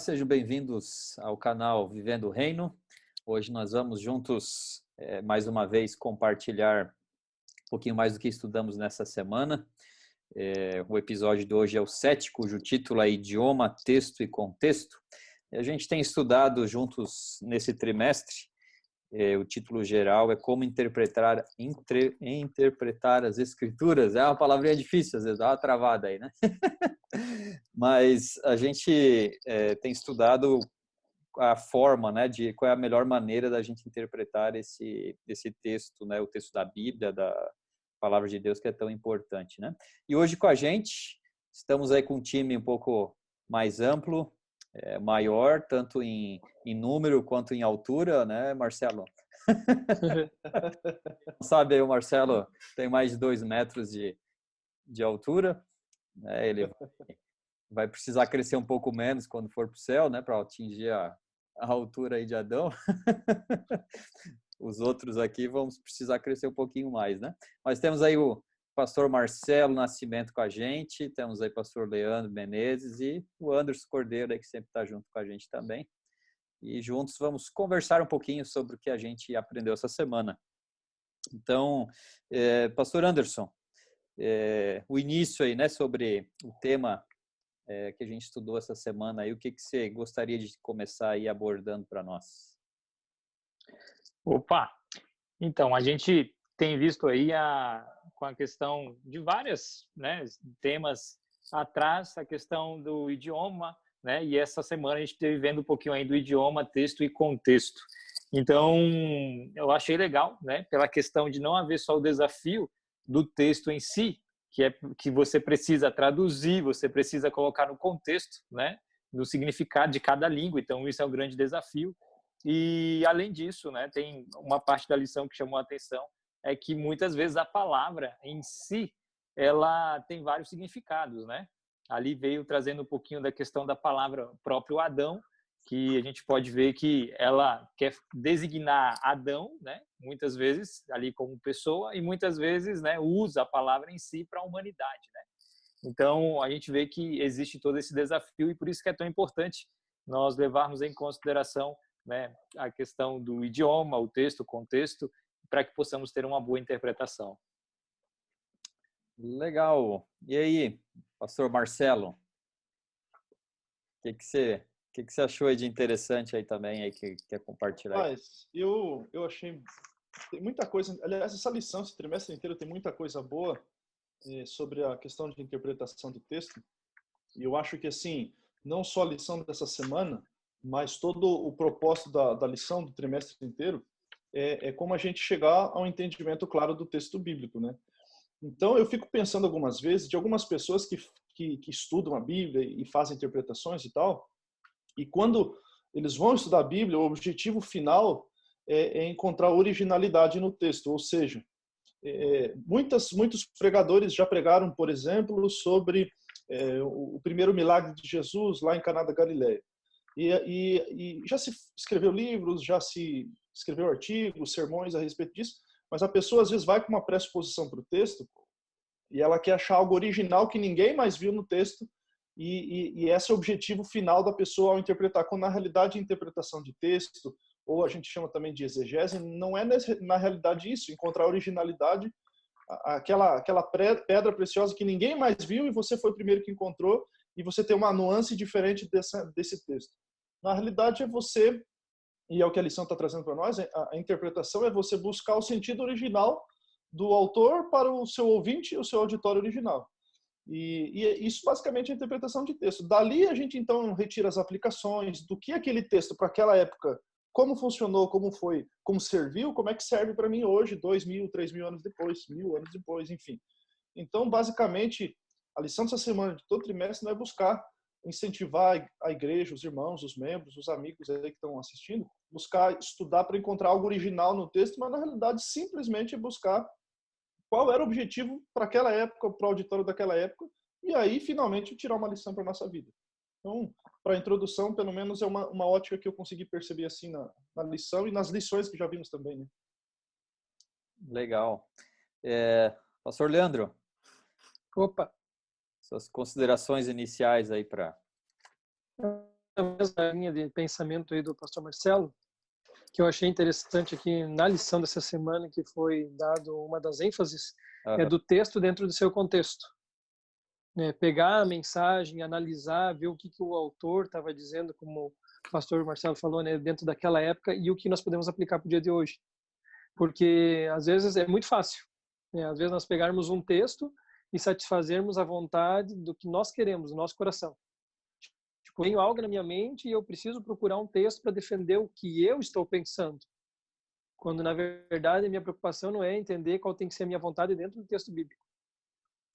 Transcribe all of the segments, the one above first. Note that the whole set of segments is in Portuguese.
sejam bem-vindos ao canal Vivendo o Reino. Hoje nós vamos juntos, mais uma vez, compartilhar um pouquinho mais do que estudamos nessa semana. O episódio de hoje é o 7, cujo título é Idioma, Texto e Contexto. A gente tem estudado juntos nesse trimestre, o título geral é Como Interpretar as Escrituras. É uma palavrinha difícil, às vezes dá uma travada aí, né? Mas a gente tem estudado a forma, né, de qual é a melhor maneira da gente interpretar esse texto, né, o texto da Bíblia, da Palavra de Deus, que é tão importante, né? E hoje com a gente, estamos aí com um time um pouco mais amplo, maior, tanto em número quanto em altura, né, Marcelo? Sabe aí, o Marcelo tem mais de 2 metros de altura, né? Ele vai precisar crescer um pouco menos quando for para o céu, né, para atingir a altura aí de Adão. Os outros aqui vão precisar crescer um pouquinho mais, né? Mas temos aí o pastor Marcelo Nascimento com a gente, temos aí o pastor Leandro Menezes e o Anderson Cordeiro aí, que sempre está junto com a gente também. E juntos vamos conversar um pouquinho sobre o que a gente aprendeu essa semana. Então, pastor Anderson, o início aí, né, sobre o tema que a gente estudou essa semana, aí, o que você gostaria de começar aí abordando para nós? Opa! Então, a gente tem visto aí com a questão de vários, né, temas atrás, a questão do idioma, né, e essa semana a gente esteve vendo um pouquinho aí do idioma, texto e contexto. Então, eu achei legal, né, pela questão de não haver só o desafio do texto em si, que você precisa traduzir, você precisa colocar no contexto, né, no significado de cada língua. Então, isso é um grande desafio. E, além disso, né, tem uma parte da lição que chamou a atenção, é que muitas vezes a palavra em si, ela tem vários significados, né? Ali veio trazendo um pouquinho da questão da palavra próprio Adão, que a gente pode ver que ela quer designar Adão, né, muitas vezes ali como pessoa, e muitas vezes, né, usa a palavra em si para a humanidade, né? Então a gente vê que existe todo esse desafio, e por isso que é tão importante nós levarmos em consideração, né, a questão do idioma, o texto, o contexto, para que possamos ter uma boa interpretação. Legal. E aí, pastor Marcelo, o que você achou aí de interessante aí também aí que quer compartilhar aí? Mas eu achei tem muita coisa, aliás, essa lição, esse trimestre inteiro tem muita coisa boa sobre a questão de interpretação de texto. E eu acho que, assim, não só a lição dessa semana, mas todo o propósito da lição do trimestre inteiro é como a gente chegar a um entendimento claro do texto bíblico, né? Então, eu fico pensando algumas vezes de algumas pessoas que estudam a Bíblia e fazem interpretações e tal, e quando eles vão estudar a Bíblia, o objetivo final é encontrar originalidade no texto, ou seja, muitos pregadores já pregaram, por exemplo, sobre o primeiro milagre de Jesus lá em Caná da Galileia. E já se escreveu livros, já se escreveu artigos, sermões a respeito disso, mas a pessoa às vezes vai com uma pressuposição para o texto e ela quer achar algo original que ninguém mais viu no texto, e esse é o objetivo final da pessoa ao interpretar, quando na realidade a interpretação de texto, ou a gente chama também de exegese, não é na realidade isso, encontrar originalidade, aquela pedra preciosa que ninguém mais viu e você foi o primeiro que encontrou, e você tem uma nuance diferente desse texto. Na realidade é você, e é o que a lição está trazendo para nós, a interpretação é você buscar o sentido original do autor para o seu ouvinte e o seu auditório original. E isso basicamente é a interpretação de texto. Dali a gente então retira as aplicações do que aquele texto para aquela época, como funcionou, como foi, como serviu, como é que serve para mim hoje, 2.000, 3.000 anos depois, 1.000 anos depois, enfim. Então, basicamente, a lição dessa semana de todo trimestre não é buscar incentivar a igreja, os irmãos, os membros, os amigos aí que estão assistindo, buscar estudar para encontrar algo original no texto, mas na realidade simplesmente buscar qual era o objetivo para aquela época, para o auditório daquela época, e aí finalmente tirar uma lição para a nossa vida. Então, para a introdução, pelo menos é uma ótica que eu consegui perceber assim na lição e nas lições que já vimos também, né? Legal. Pastor Leandro, Opa! suas considerações iniciais aí para... mesma linha de pensamento aí do pastor Marcelo, que eu achei interessante aqui na lição dessa semana, que foi dado uma das ênfases, é do texto dentro do seu contexto. Pegar a mensagem, analisar, ver o que o autor estava dizendo, como o pastor Marcelo falou, né, dentro daquela época, e o que nós podemos aplicar para o dia de hoje. Porque, às vezes, é muito fácil. Às vezes, nós pegarmos um texto e satisfazermos a vontade do que nós queremos, no nosso coração. Tipo, tenho algo na minha mente e eu preciso procurar um texto para defender o que eu estou pensando. Quando, na verdade, a minha preocupação não é entender qual tem que ser a minha vontade dentro do texto bíblico.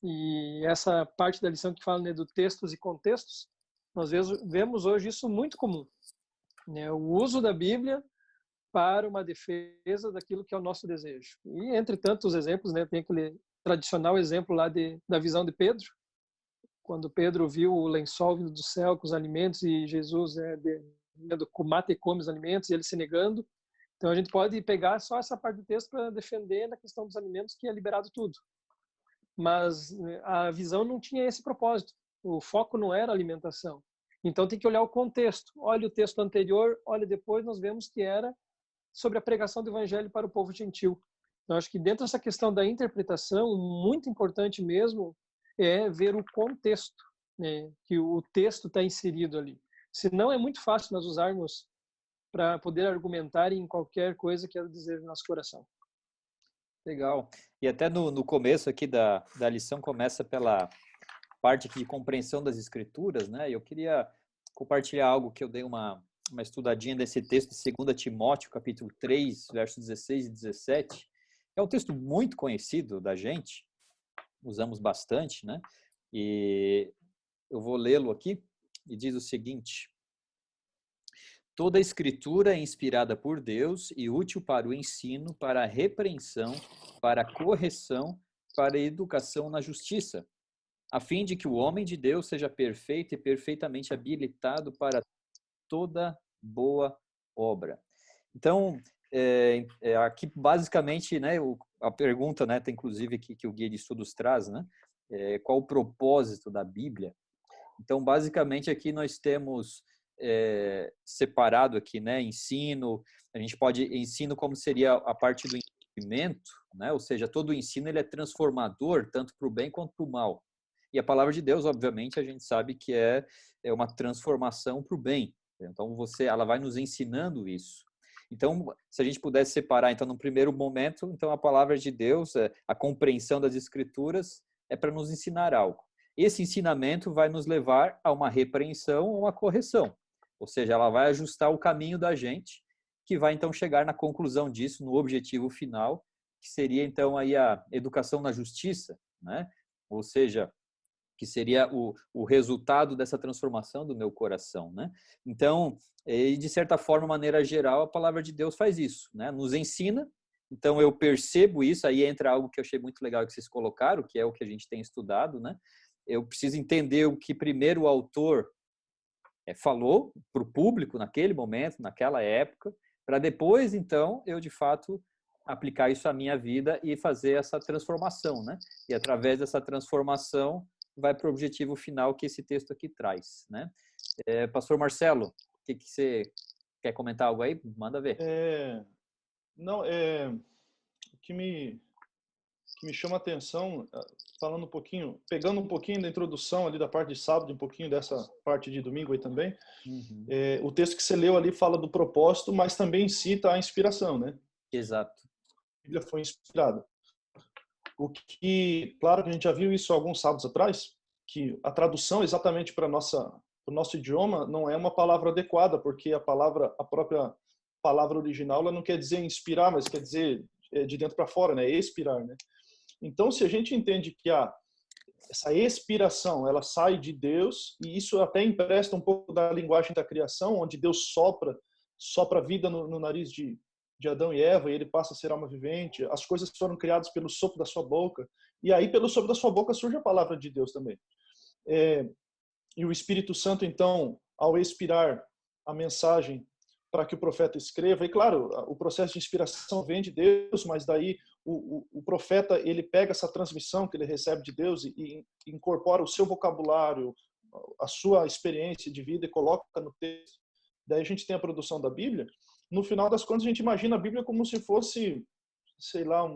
E essa parte da lição que fala, né, do textos e contextos, nós vemos hoje isso muito comum. Né? O uso da Bíblia para uma defesa daquilo que é o nosso desejo. E, entre tantos exemplos, né, tem aquele tradicional exemplo lá da visão de Pedro, quando Pedro viu o lençol vindo do céu com os alimentos e Jesus mata e come os alimentos e ele se negando. Então a gente pode pegar só essa parte do texto para defender na questão dos alimentos, que é liberado tudo. Mas a visão não tinha esse propósito. O foco não era a alimentação. Então tem que olhar o contexto. Olha o texto anterior, olha depois, nós vemos que era sobre a pregação do evangelho para o povo gentil. Então acho que dentro dessa questão da interpretação, muito importante mesmo é ver o contexto, né, que o texto está inserido ali. Senão é muito fácil nós usarmos para poder argumentar em qualquer coisa que ela dizer no nosso coração. Legal. E até no começo aqui da lição começa pela parte aqui de compreensão das escrituras, né? Eu queria compartilhar algo que eu dei uma estudadinha desse texto de 2 Timóteo, capítulo 3, versos 16 e 17. É um texto muito conhecido da gente, usamos bastante, né? E eu vou lê-lo aqui, e diz o seguinte: toda a escritura é inspirada por Deus e útil para o ensino, para a repreensão, para a correção, para a educação na justiça, a fim de que o homem de Deus seja perfeito e perfeitamente habilitado para toda boa obra. Então, aqui basicamente, né, a pergunta, né, tem inclusive que o Guia de Estudos traz, né, qual o propósito da Bíblia? Então, basicamente aqui nós temos separado aqui, né, ensino, a gente pode, ensino como seria a parte do entendimento, né, ou seja, todo o ensino ele é transformador, tanto para o bem quanto para o mal. E a palavra de Deus, obviamente, a gente sabe que é uma transformação para o bem. Então, ela vai nos ensinando isso. Então, se a gente pudesse separar, então, no primeiro momento, então a palavra de Deus, a compreensão das Escrituras, é para nos ensinar algo. Esse ensinamento vai nos levar a uma repreensão ou uma correção. Ou seja, ela vai ajustar o caminho da gente, que vai, então, chegar na conclusão disso, no objetivo final, que seria, então, aí a educação na justiça, né? Ou seja, que seria o resultado dessa transformação do meu coração, né? Então, de certa forma, de maneira geral, a palavra de Deus faz isso, né? Nos ensina. Então, eu percebo isso, aí entra algo que eu achei muito legal que vocês colocaram, que é o que a gente tem estudado, né? Eu preciso entender o que primeiro o autor falou para o público naquele momento, naquela época, para depois, então, eu, de fato, aplicar isso à minha vida e fazer essa transformação, né? E através dessa transformação, vai para o objetivo final que esse texto aqui traz, né? Pastor Marcelo, o que você quer comentar algo aí? Manda ver. O que me chama a atenção, falando um pouquinho, pegando um pouquinho da introdução ali da parte de sábado, um pouquinho dessa parte de domingo aí também, o texto que você leu ali fala do propósito, mas também cita a inspiração, né? Exato. A Bíblia foi inspirada. O que, claro que a gente já viu isso alguns sábados atrás, que a tradução exatamente para o nosso idioma não é uma palavra adequada, porque a própria palavra original, ela não quer dizer inspirar, mas quer dizer de dentro para fora, né? Expirar, né? Então, se a gente entende que essa expiração, ela sai de Deus, e isso até empresta um pouco da linguagem da criação, onde Deus sopra vida no nariz de Adão e Eva, e ele passa a ser alma vivente, as coisas foram criadas pelo sopro da sua boca, e aí pelo sopro da sua boca surge a palavra de Deus também. E o Espírito Santo, então, ao expirar a mensagem para que o profeta escreva, e claro, o processo de inspiração vem de Deus, mas daí o profeta, ele pega essa transmissão que ele recebe de Deus e incorpora o seu vocabulário, a sua experiência de vida e coloca no texto, daí a gente tem a produção da Bíblia. No final das contas, a gente imagina a Bíblia como se fosse, sei lá,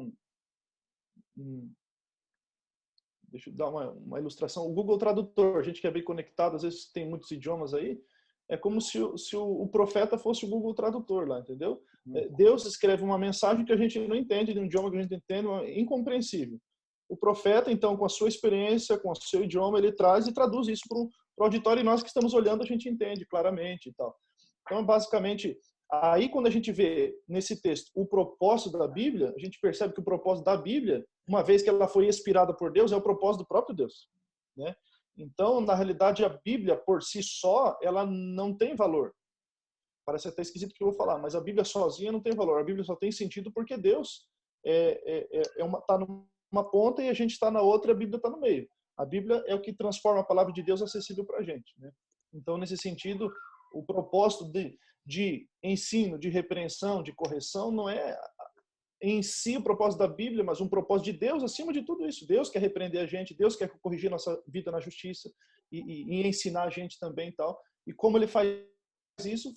deixa eu dar uma ilustração. O Google Tradutor, a gente que é bem conectado, às vezes tem muitos idiomas aí, é como se o profeta fosse o Google Tradutor lá, entendeu? Deus escreve uma mensagem que a gente não entende, de um idioma que a gente entende, é incompreensível. O profeta, então, com a sua experiência, com o seu idioma, ele traz e traduz isso para o auditório, e nós que estamos olhando, a gente entende claramente e tal. Então, basicamente, aí quando a gente vê nesse texto o propósito da Bíblia, a gente percebe que o propósito da Bíblia, uma vez que ela foi inspirada por Deus, é o propósito do próprio Deus, né? Então, na realidade, a Bíblia por si só, ela não tem valor. Parece até esquisito o que eu vou falar, mas a Bíblia sozinha não tem valor. A Bíblia só tem sentido porque Deus está numa ponta e a gente está na outra e a Bíblia está no meio. A Bíblia é o que transforma a palavra de Deus acessível para a gente, né? Então, nesse sentido, o propósito de ensino, de repreensão, de correção, não é em si o propósito da Bíblia, mas um propósito de Deus acima de tudo isso. Deus quer repreender a gente, Deus quer corrigir nossa vida na justiça e ensinar a gente também e tal. E como ele faz isso.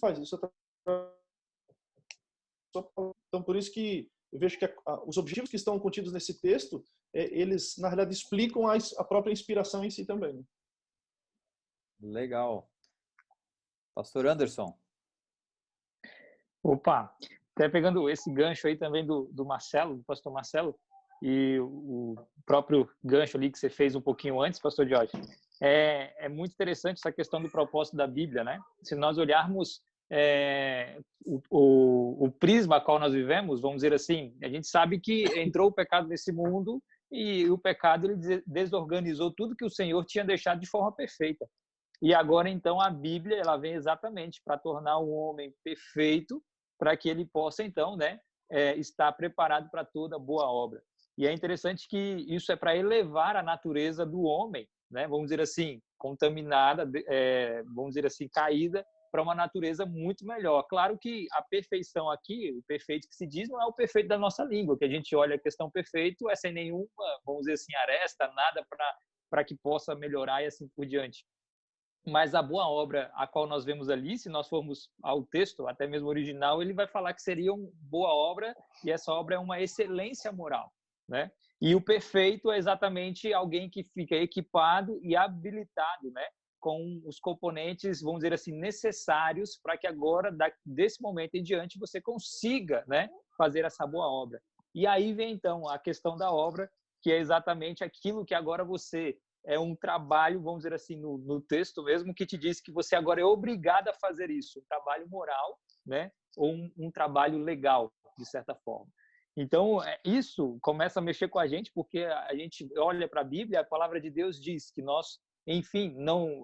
Então, por isso que eu vejo que os objetivos que estão contidos nesse texto, eles, na realidade, explicam a própria inspiração em si também, né? Legal. Pastor Anderson. Opa, até pegando esse gancho aí também do Marcelo, do pastor Marcelo, e o próprio gancho ali que você fez um pouquinho antes, pastor Jorge, é muito interessante essa questão do propósito da Bíblia, né? Se nós olharmos o prisma a qual nós vivemos, vamos dizer assim, a gente sabe que entrou o pecado nesse mundo e o pecado ele desorganizou tudo que o Senhor tinha deixado de forma perfeita. E agora, então, a Bíblia ela vem exatamente para tornar o homem perfeito, para que ele possa, então, né, estar preparado para toda boa obra. E é interessante que isso é para elevar a natureza do homem, né, vamos dizer assim, contaminada, vamos dizer assim, caída, para uma natureza muito melhor. Claro que a perfeição aqui, o perfeito que se diz, não é o perfeito da nossa língua, que a gente olha a questão perfeito, é sem nenhuma, vamos dizer assim, aresta, nada para que possa melhorar e assim por diante. Mas a boa obra a qual nós vemos ali, se nós formos ao texto, até mesmo original, ele vai falar que seria uma boa obra e essa obra é uma excelência moral, né? E o perfeito é exatamente alguém que fica equipado e habilitado, né? Com os componentes, vamos dizer assim, necessários para que agora, desse momento em diante, você consiga, né? Fazer essa boa obra. E aí vem, então, a questão da obra, que é exatamente aquilo que agora você... é um trabalho, vamos dizer assim, no texto mesmo, que te diz que você agora é obrigado a fazer isso, um trabalho moral, né? Ou um trabalho legal, de certa forma. Então, isso começa a mexer com a gente, porque a gente olha para a Bíblia, a palavra de Deus diz que nós, enfim, não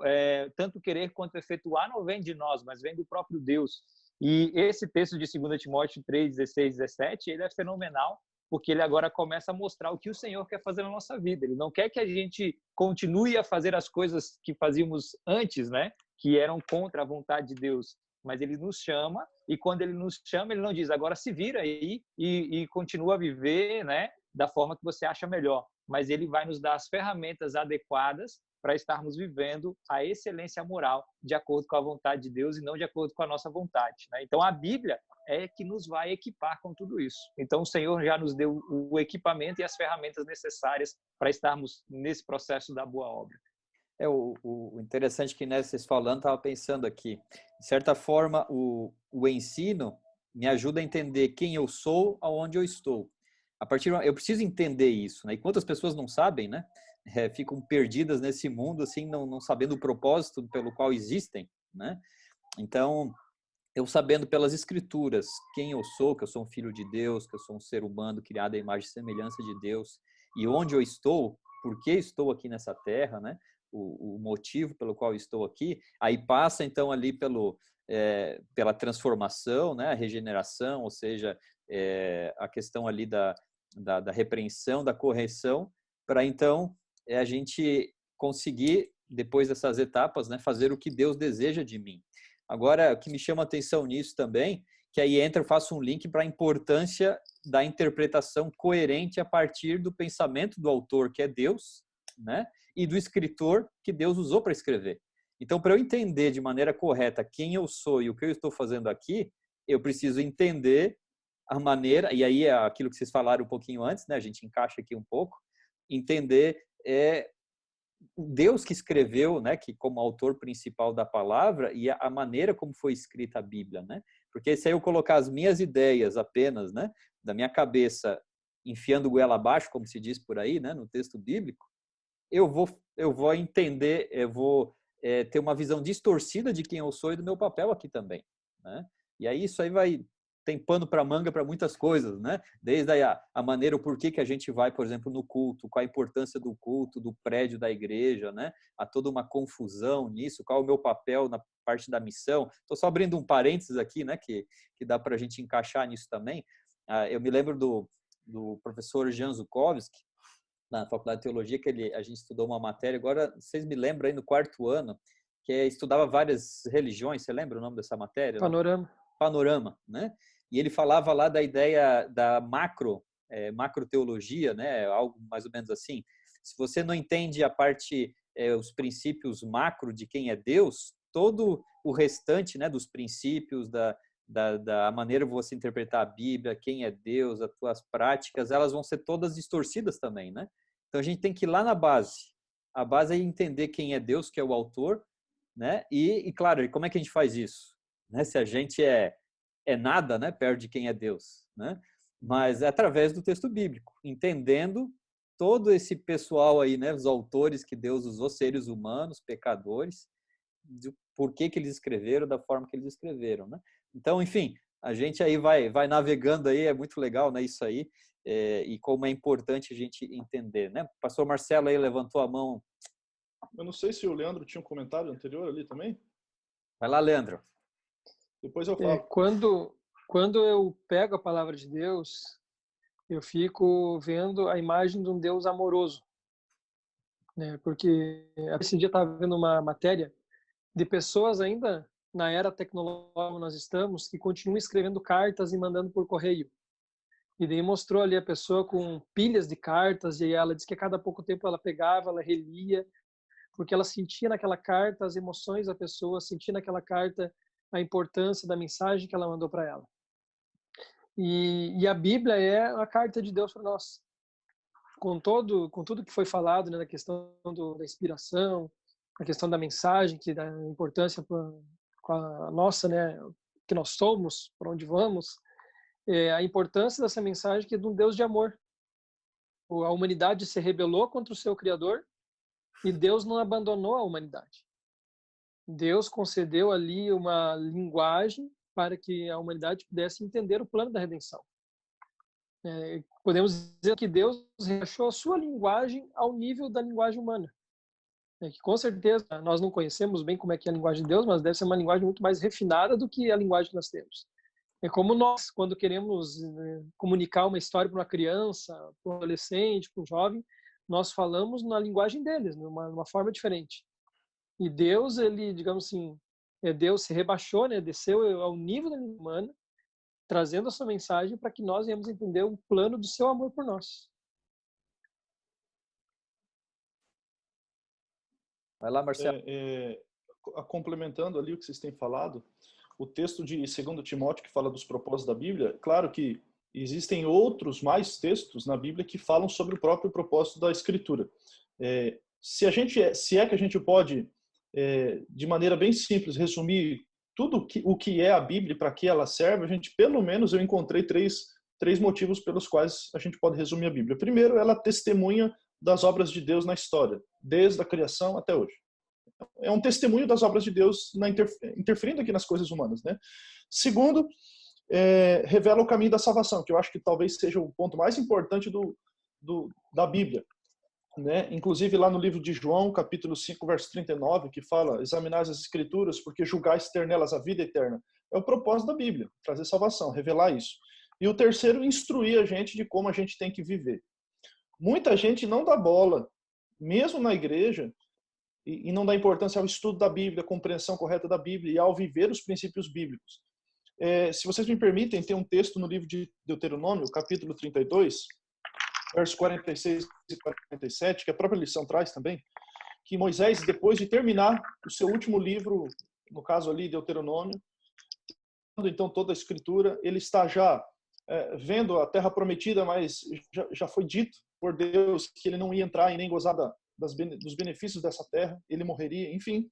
tanto querer quanto efetuar não vem de nós, mas vem do próprio Deus. E esse texto de 2 Timóteo 3, 16, 17, ele é fenomenal, porque ele agora começa a mostrar o que o Senhor quer fazer na nossa vida. Ele não quer que a gente continue a fazer as coisas que fazíamos antes, né? Que eram contra a vontade de Deus. Mas ele nos chama, e quando ele nos chama, ele não diz, agora se vira aí e continua a viver, né? Da forma que você acha melhor. Mas ele vai nos dar as ferramentas adequadas para estarmos vivendo a excelência moral de acordo com a vontade de Deus e não de acordo com a nossa vontade, né? Então, a Bíblia é que nos vai equipar com tudo isso. Então, o Senhor já nos deu o equipamento e as ferramentas necessárias para estarmos nesse processo da boa obra. O interessante que, né, vocês falando, estava pensando aqui, de certa forma, o ensino me ajuda a entender quem eu sou, aonde eu estou. Eu preciso entender isso, né? E quantas pessoas não sabem, né? Ficam perdidas nesse mundo, assim, não sabendo o propósito pelo qual existem, né? Então, eu sabendo pelas escrituras quem eu sou, que eu sou um filho de Deus, que eu sou um ser humano criado à imagem e semelhança de Deus, e onde eu estou, por que estou aqui nessa terra, né? O motivo pelo qual estou aqui, aí passa então ali pela transformação, né? A regeneração, ou seja, a questão ali da repreensão, da correção, para então a gente conseguir, depois dessas etapas, né, fazer o que Deus deseja de mim. Agora, o que me chama a atenção nisso também, que aí eu faço um link para a importância da interpretação coerente a partir do pensamento do autor, que é Deus, né, e do escritor que Deus usou para escrever. Então, para eu entender de maneira correta quem eu sou e o que eu estou fazendo aqui, eu preciso entender a maneira, e aí é aquilo que vocês falaram um pouquinho antes, né? A gente encaixa aqui um pouco, entender o Deus que escreveu, né? Que como autor principal da palavra e a maneira como foi escrita a Bíblia, né? Porque se eu colocar as minhas ideias apenas, né? Da minha cabeça, enfiando goela abaixo, como se diz por aí, né? No texto bíblico, eu vou entender, eu vou ter uma visão distorcida de quem eu sou e do meu papel aqui também, né? E aí isso aí tem pano para manga para muitas coisas, né? Desde a maneira, o porquê que a gente vai, por exemplo, no culto, qual a importância do culto, do prédio da igreja, né? Há toda uma confusão nisso, qual é o meu papel na parte da missão. Estou só abrindo um parênteses aqui, né? Que dá para a gente encaixar nisso também. Eu me lembro do professor Jan Zukovsky, na Faculdade de Teologia, que a gente estudou uma matéria, agora vocês me lembram aí no 4º ano, que estudava várias religiões, você lembra o nome dessa matéria? Panorama. Panorama, né? E ele falava lá da ideia da macroteologia, né? Algo mais ou menos assim. Se você não entende a parte, os princípios macro de quem é Deus, todo o restante, né, dos princípios, da maneira que você interpretar a Bíblia, quem é Deus, as tuas práticas, elas vão ser todas distorcidas também, né? Então a gente tem que ir lá na base. A base é entender quem é Deus, que é o autor, né? E claro, como é que a gente faz isso? Né? Se a gente é nada, né? Perto de quem é Deus, né? Mas é através do texto bíblico, entendendo todo esse pessoal aí, né? Os autores que Deus usou, seres humanos, pecadores, por que eles escreveram da forma que eles escreveram, né? Então, enfim, a gente aí vai navegando aí, é muito legal, né? Isso aí, e como é importante a gente entender, né? O pastor Marcelo aí levantou a mão. Eu não sei se o Leandro tinha um comentário anterior ali também. Vai lá, Leandro. Depois eu falo. Quando eu pego a palavra de Deus, eu fico vendo a imagem de um Deus amoroso, né? Porque esse dia eu estava vendo uma matéria de pessoas ainda na era tecnológica que nós estamos, que continuam escrevendo cartas e mandando por correio. E daí mostrou ali a pessoa com pilhas de cartas, e ela disse que a cada pouco tempo ela pegava, ela relia, porque ela sentia naquela carta as emoções da pessoa, sentia naquela carta a importância da mensagem que ela mandou para ela. E a Bíblia é a carta de Deus para nós. Com tudo que foi falado, né, na questão da inspiração, a questão da mensagem, que dá importância com a nossa, né, que nós somos, para onde vamos, a importância dessa mensagem que é de um Deus de amor. A humanidade se rebelou contra o seu Criador e Deus não abandonou a humanidade. Deus concedeu ali uma linguagem para que a humanidade pudesse entender o plano da redenção. Podemos dizer que Deus achou a sua linguagem ao nível da linguagem humana. Que com certeza nós não conhecemos bem como é que é a linguagem de Deus, mas deve ser uma linguagem muito mais refinada do que a linguagem que nós temos. É como nós, quando queremos comunicar uma história para uma criança, para um adolescente, para um jovem, nós falamos na linguagem deles, numa forma diferente. E Deus, ele, digamos assim, Deus se rebaixou, né, desceu ao nível da língua humana, trazendo a sua mensagem para que nós venhamos entender o plano do seu amor por nós. Vai lá, Marcelo. Complementando ali o que vocês têm falado, o texto de 2 Timóteo que fala dos propósitos da Bíblia, claro que existem outros mais textos na Bíblia que falam sobre o próprio propósito da Escritura. Se é que a gente pode, de maneira bem simples, resumir tudo o que é a Bíblia e para que ela serve, a gente, pelo menos, eu encontrei três motivos pelos quais a gente pode resumir a Bíblia. Primeiro, ela testemunha das obras de Deus na história, desde a criação até hoje. É um testemunho das obras de Deus interferindo aqui nas coisas humanas, né? Segundo, revela o caminho da salvação, que eu acho que talvez seja o ponto mais importante da Bíblia, né? Inclusive lá no livro de João, capítulo 5, verso 39, que fala: examinais as escrituras, porque julgais ter nelas a vida eterna. É o propósito da Bíblia, trazer salvação, revelar isso. E o terceiro, instruir a gente de como a gente tem que viver. Muita gente não dá bola, mesmo na igreja, e não dá importância ao estudo da Bíblia, à compreensão correta da Bíblia e ao viver os princípios bíblicos. Se vocês me permitem, tem um texto no livro de Deuteronômio, capítulo 32, versos 46 e 47, que a própria lição traz também, que Moisés, depois de terminar o seu último livro, no caso ali, Deuteronômio, então toda a escritura, ele está já vendo a terra prometida, mas já foi dito por Deus que ele não ia entrar e nem gozar dos benefícios dessa terra, ele morreria, enfim.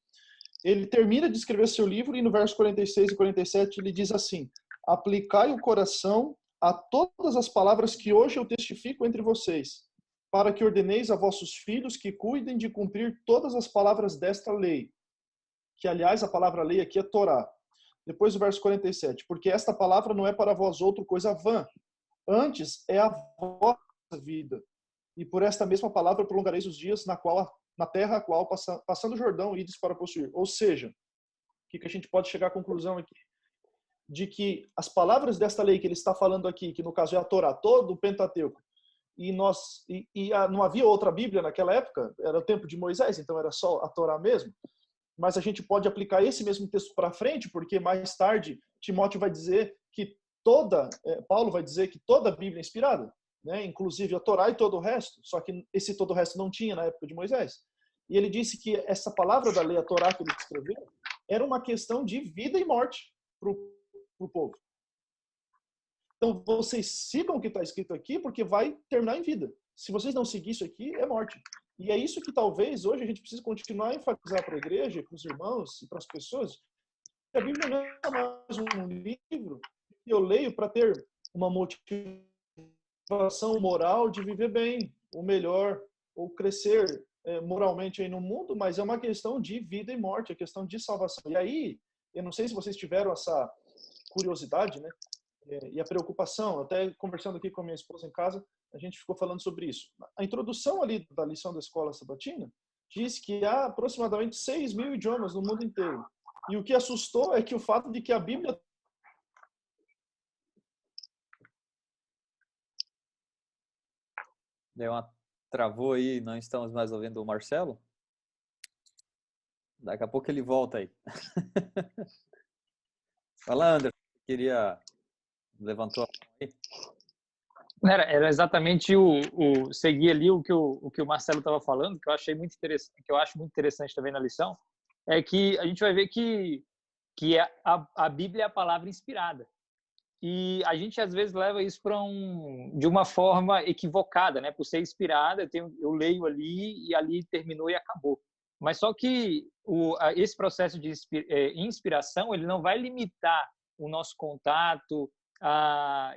Ele termina de escrever seu livro e no verso 46 e 47 ele diz assim: aplicai o coração a todas as palavras que hoje eu testifico entre vocês, para que ordeneis a vossos filhos que cuidem de cumprir todas as palavras desta lei, que aliás a palavra lei aqui é Torá. Depois do verso 47, porque esta palavra não é para vós outro coisa vã, antes é a vossa vida, e por esta mesma palavra prolongareis os dias na terra a qual passando o Jordão ides para possuir. Ou seja, o que a gente pode chegar à conclusão aqui? De que as palavras desta lei que ele está falando aqui, que no caso é a Torá, todo o Pentateuco, não havia outra Bíblia naquela época, era o tempo de Moisés, então era só a Torá mesmo, mas a gente pode aplicar esse mesmo texto para frente, porque mais tarde Timóteo vai dizer que Paulo vai dizer que toda a Bíblia é inspirada, né? Inclusive a Torá e todo o resto, só que esse todo o resto não tinha na época de Moisés. E ele disse que essa palavra da lei, a Torá que ele escreveu, era uma questão de vida e morte para o povo. Então vocês sigam o que está escrito aqui, porque vai terminar em vida. Se vocês não seguirem isso aqui, é morte. E é isso que talvez hoje a gente precisa continuar a enfatizar para a igreja, para os irmãos e para as pessoas. A Bíblia não é mais um livro que eu leio para ter uma motivação moral de viver bem, ou melhor, ou crescer moralmente aí no mundo, mas é uma questão de vida e morte, é questão de salvação. E aí, eu não sei se vocês tiveram essa curiosidade, né? E a preocupação, até conversando aqui com a minha esposa em casa, a gente ficou falando sobre isso. A introdução ali da lição da escola sabatina diz que há aproximadamente 6.000 idiomas no mundo inteiro. E o que assustou é que o fato de que a Bíblia Travou aí, não estamos mais ouvindo o Marcelo? Daqui a pouco ele volta aí. Fala, Anderson, queria... Levantou a mão aí? Era exatamente seguir ali o que o Marcelo estava falando, que eu achei muito interessante, que eu acho muito interessante também na lição, é que a gente vai ver que a Bíblia é a palavra inspirada. E a gente às vezes leva isso de uma forma equivocada, né? Por ser inspirada, eu leio ali e ali terminou e acabou. Mas só que esse processo de inspiração, ele não vai limitar o nosso contato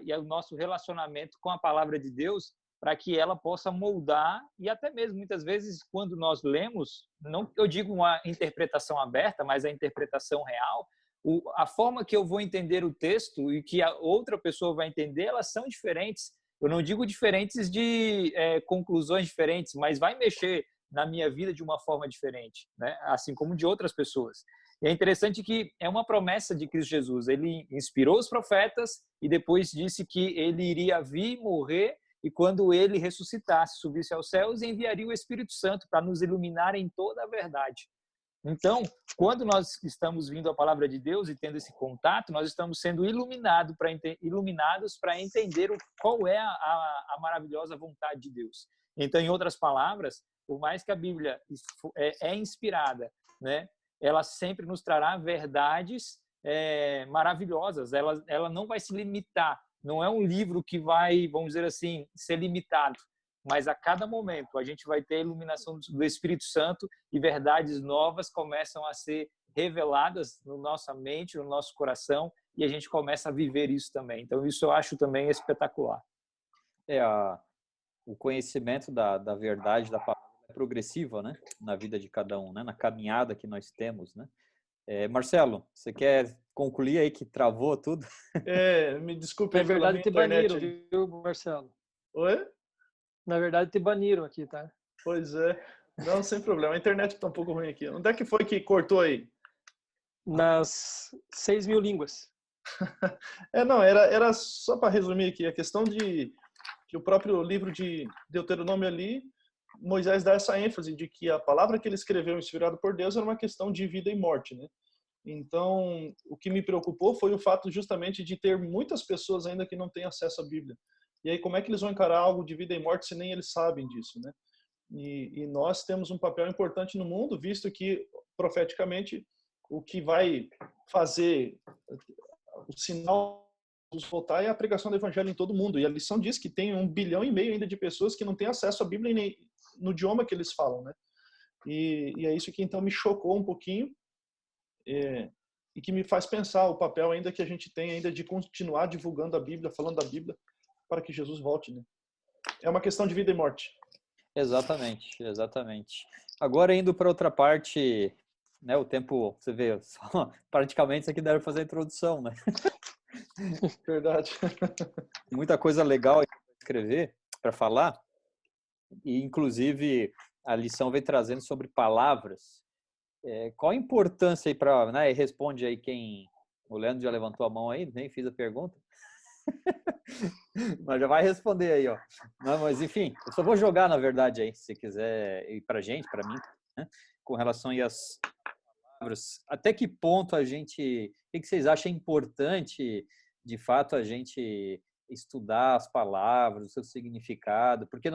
e o nosso relacionamento com a palavra de Deus, para que ela possa moldar, e até mesmo muitas vezes quando nós lemos, não eu digo uma interpretação aberta, mas a interpretação real, a forma que eu vou entender o texto e que a outra pessoa vai entender, elas são diferentes. Eu não digo diferentes de conclusões diferentes, mas vai mexer na minha vida de uma forma diferente, né? Assim como de outras pessoas. E é interessante que é uma promessa de Cristo Jesus. Ele inspirou os profetas e depois disse que ele iria vir, morrer, e quando ele ressuscitasse, subisse aos céus, enviaria o Espírito Santo para nos iluminar em toda a verdade. Então, quando nós estamos vindo à palavra de Deus e tendo esse contato, nós estamos sendo iluminados para entender qual é a maravilhosa vontade de Deus. Então, em outras palavras, por mais que a Bíblia é inspirada, né, ela sempre nos trará verdades maravilhosas. Ela não vai se limitar. Não é um livro que vai, vamos dizer assim, ser limitado. Mas a cada momento a gente vai ter a iluminação do Espírito Santo e verdades novas começam a ser reveladas na nossa mente, no nosso coração, e a gente começa a viver isso também. Então, isso eu acho também espetacular. O conhecimento da verdade da palavra é progressiva, né? Na vida de cada um, né? Na caminhada que nós temos, né? Marcelo, você quer concluir aí que travou tudo? Me desculpe. Na verdade, te baniram, viu, Marcelo? Oi? Na verdade, te baniram aqui, tá? Pois é. Não, sem problema. A internet está um pouco ruim aqui. Onde é que foi que cortou aí? Nas 6.000 línguas. Não, era só para resumir aqui. A questão de que o próprio livro de Deuteronômio ali, Moisés dá essa ênfase de que a palavra que ele escreveu, inspirado por Deus, era uma questão de vida e morte, né? Então, o que me preocupou foi o fato justamente de ter muitas pessoas ainda que não têm acesso à Bíblia. E aí, como é que eles vão encarar algo de vida e morte se nem eles sabem disso, né? E nós temos um papel importante no mundo, visto que, profeticamente, o que vai fazer o sinal de voltar é a pregação do evangelho em todo mundo. E a lição diz que tem 1,5 bilhão ainda de pessoas que não têm acesso à Bíblia nem no idioma que eles falam, né? E é isso que então me chocou um pouquinho, e que me faz pensar o papel ainda que a gente tem ainda de continuar divulgando a Bíblia, falando da Bíblia, para que Jesus volte, né? É uma questão de vida e morte. Exatamente, exatamente. Agora indo para outra parte, né? O tempo, você vê, praticamente isso aqui deve fazer a introdução, né? Verdade. Muita coisa legal para escrever, para falar, e inclusive a lição vem trazendo sobre palavras. Qual a importância aí para, né? Responde aí quem, o Leandro já levantou a mão aí, nem fiz a pergunta. Mas já vai responder aí, ó. Não, mas enfim, eu só vou jogar, na verdade, aí, se quiser ir pra gente, para mim, né? Com relação aí às palavras. Até que ponto a gente, o que vocês acham importante, de fato, a gente estudar as palavras, o seu significado? Porque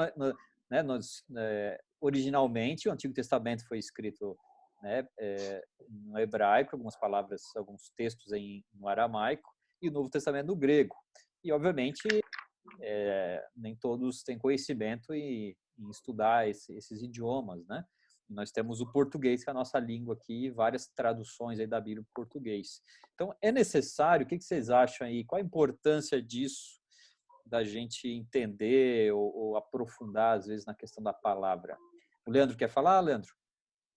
originalmente o Antigo Testamento foi escrito, né, no hebraico, algumas palavras, alguns textos no aramaico, e o Novo Testamento no grego. E, obviamente, nem todos têm conhecimento em estudar esses idiomas, né? Nós temos o português, que é a nossa língua aqui, e várias traduções aí da Bíblia em português. Então, é necessário, o que vocês acham aí? Qual a importância disso, da gente entender ou aprofundar, às vezes, na questão da palavra? O Leandro quer falar, Leandro?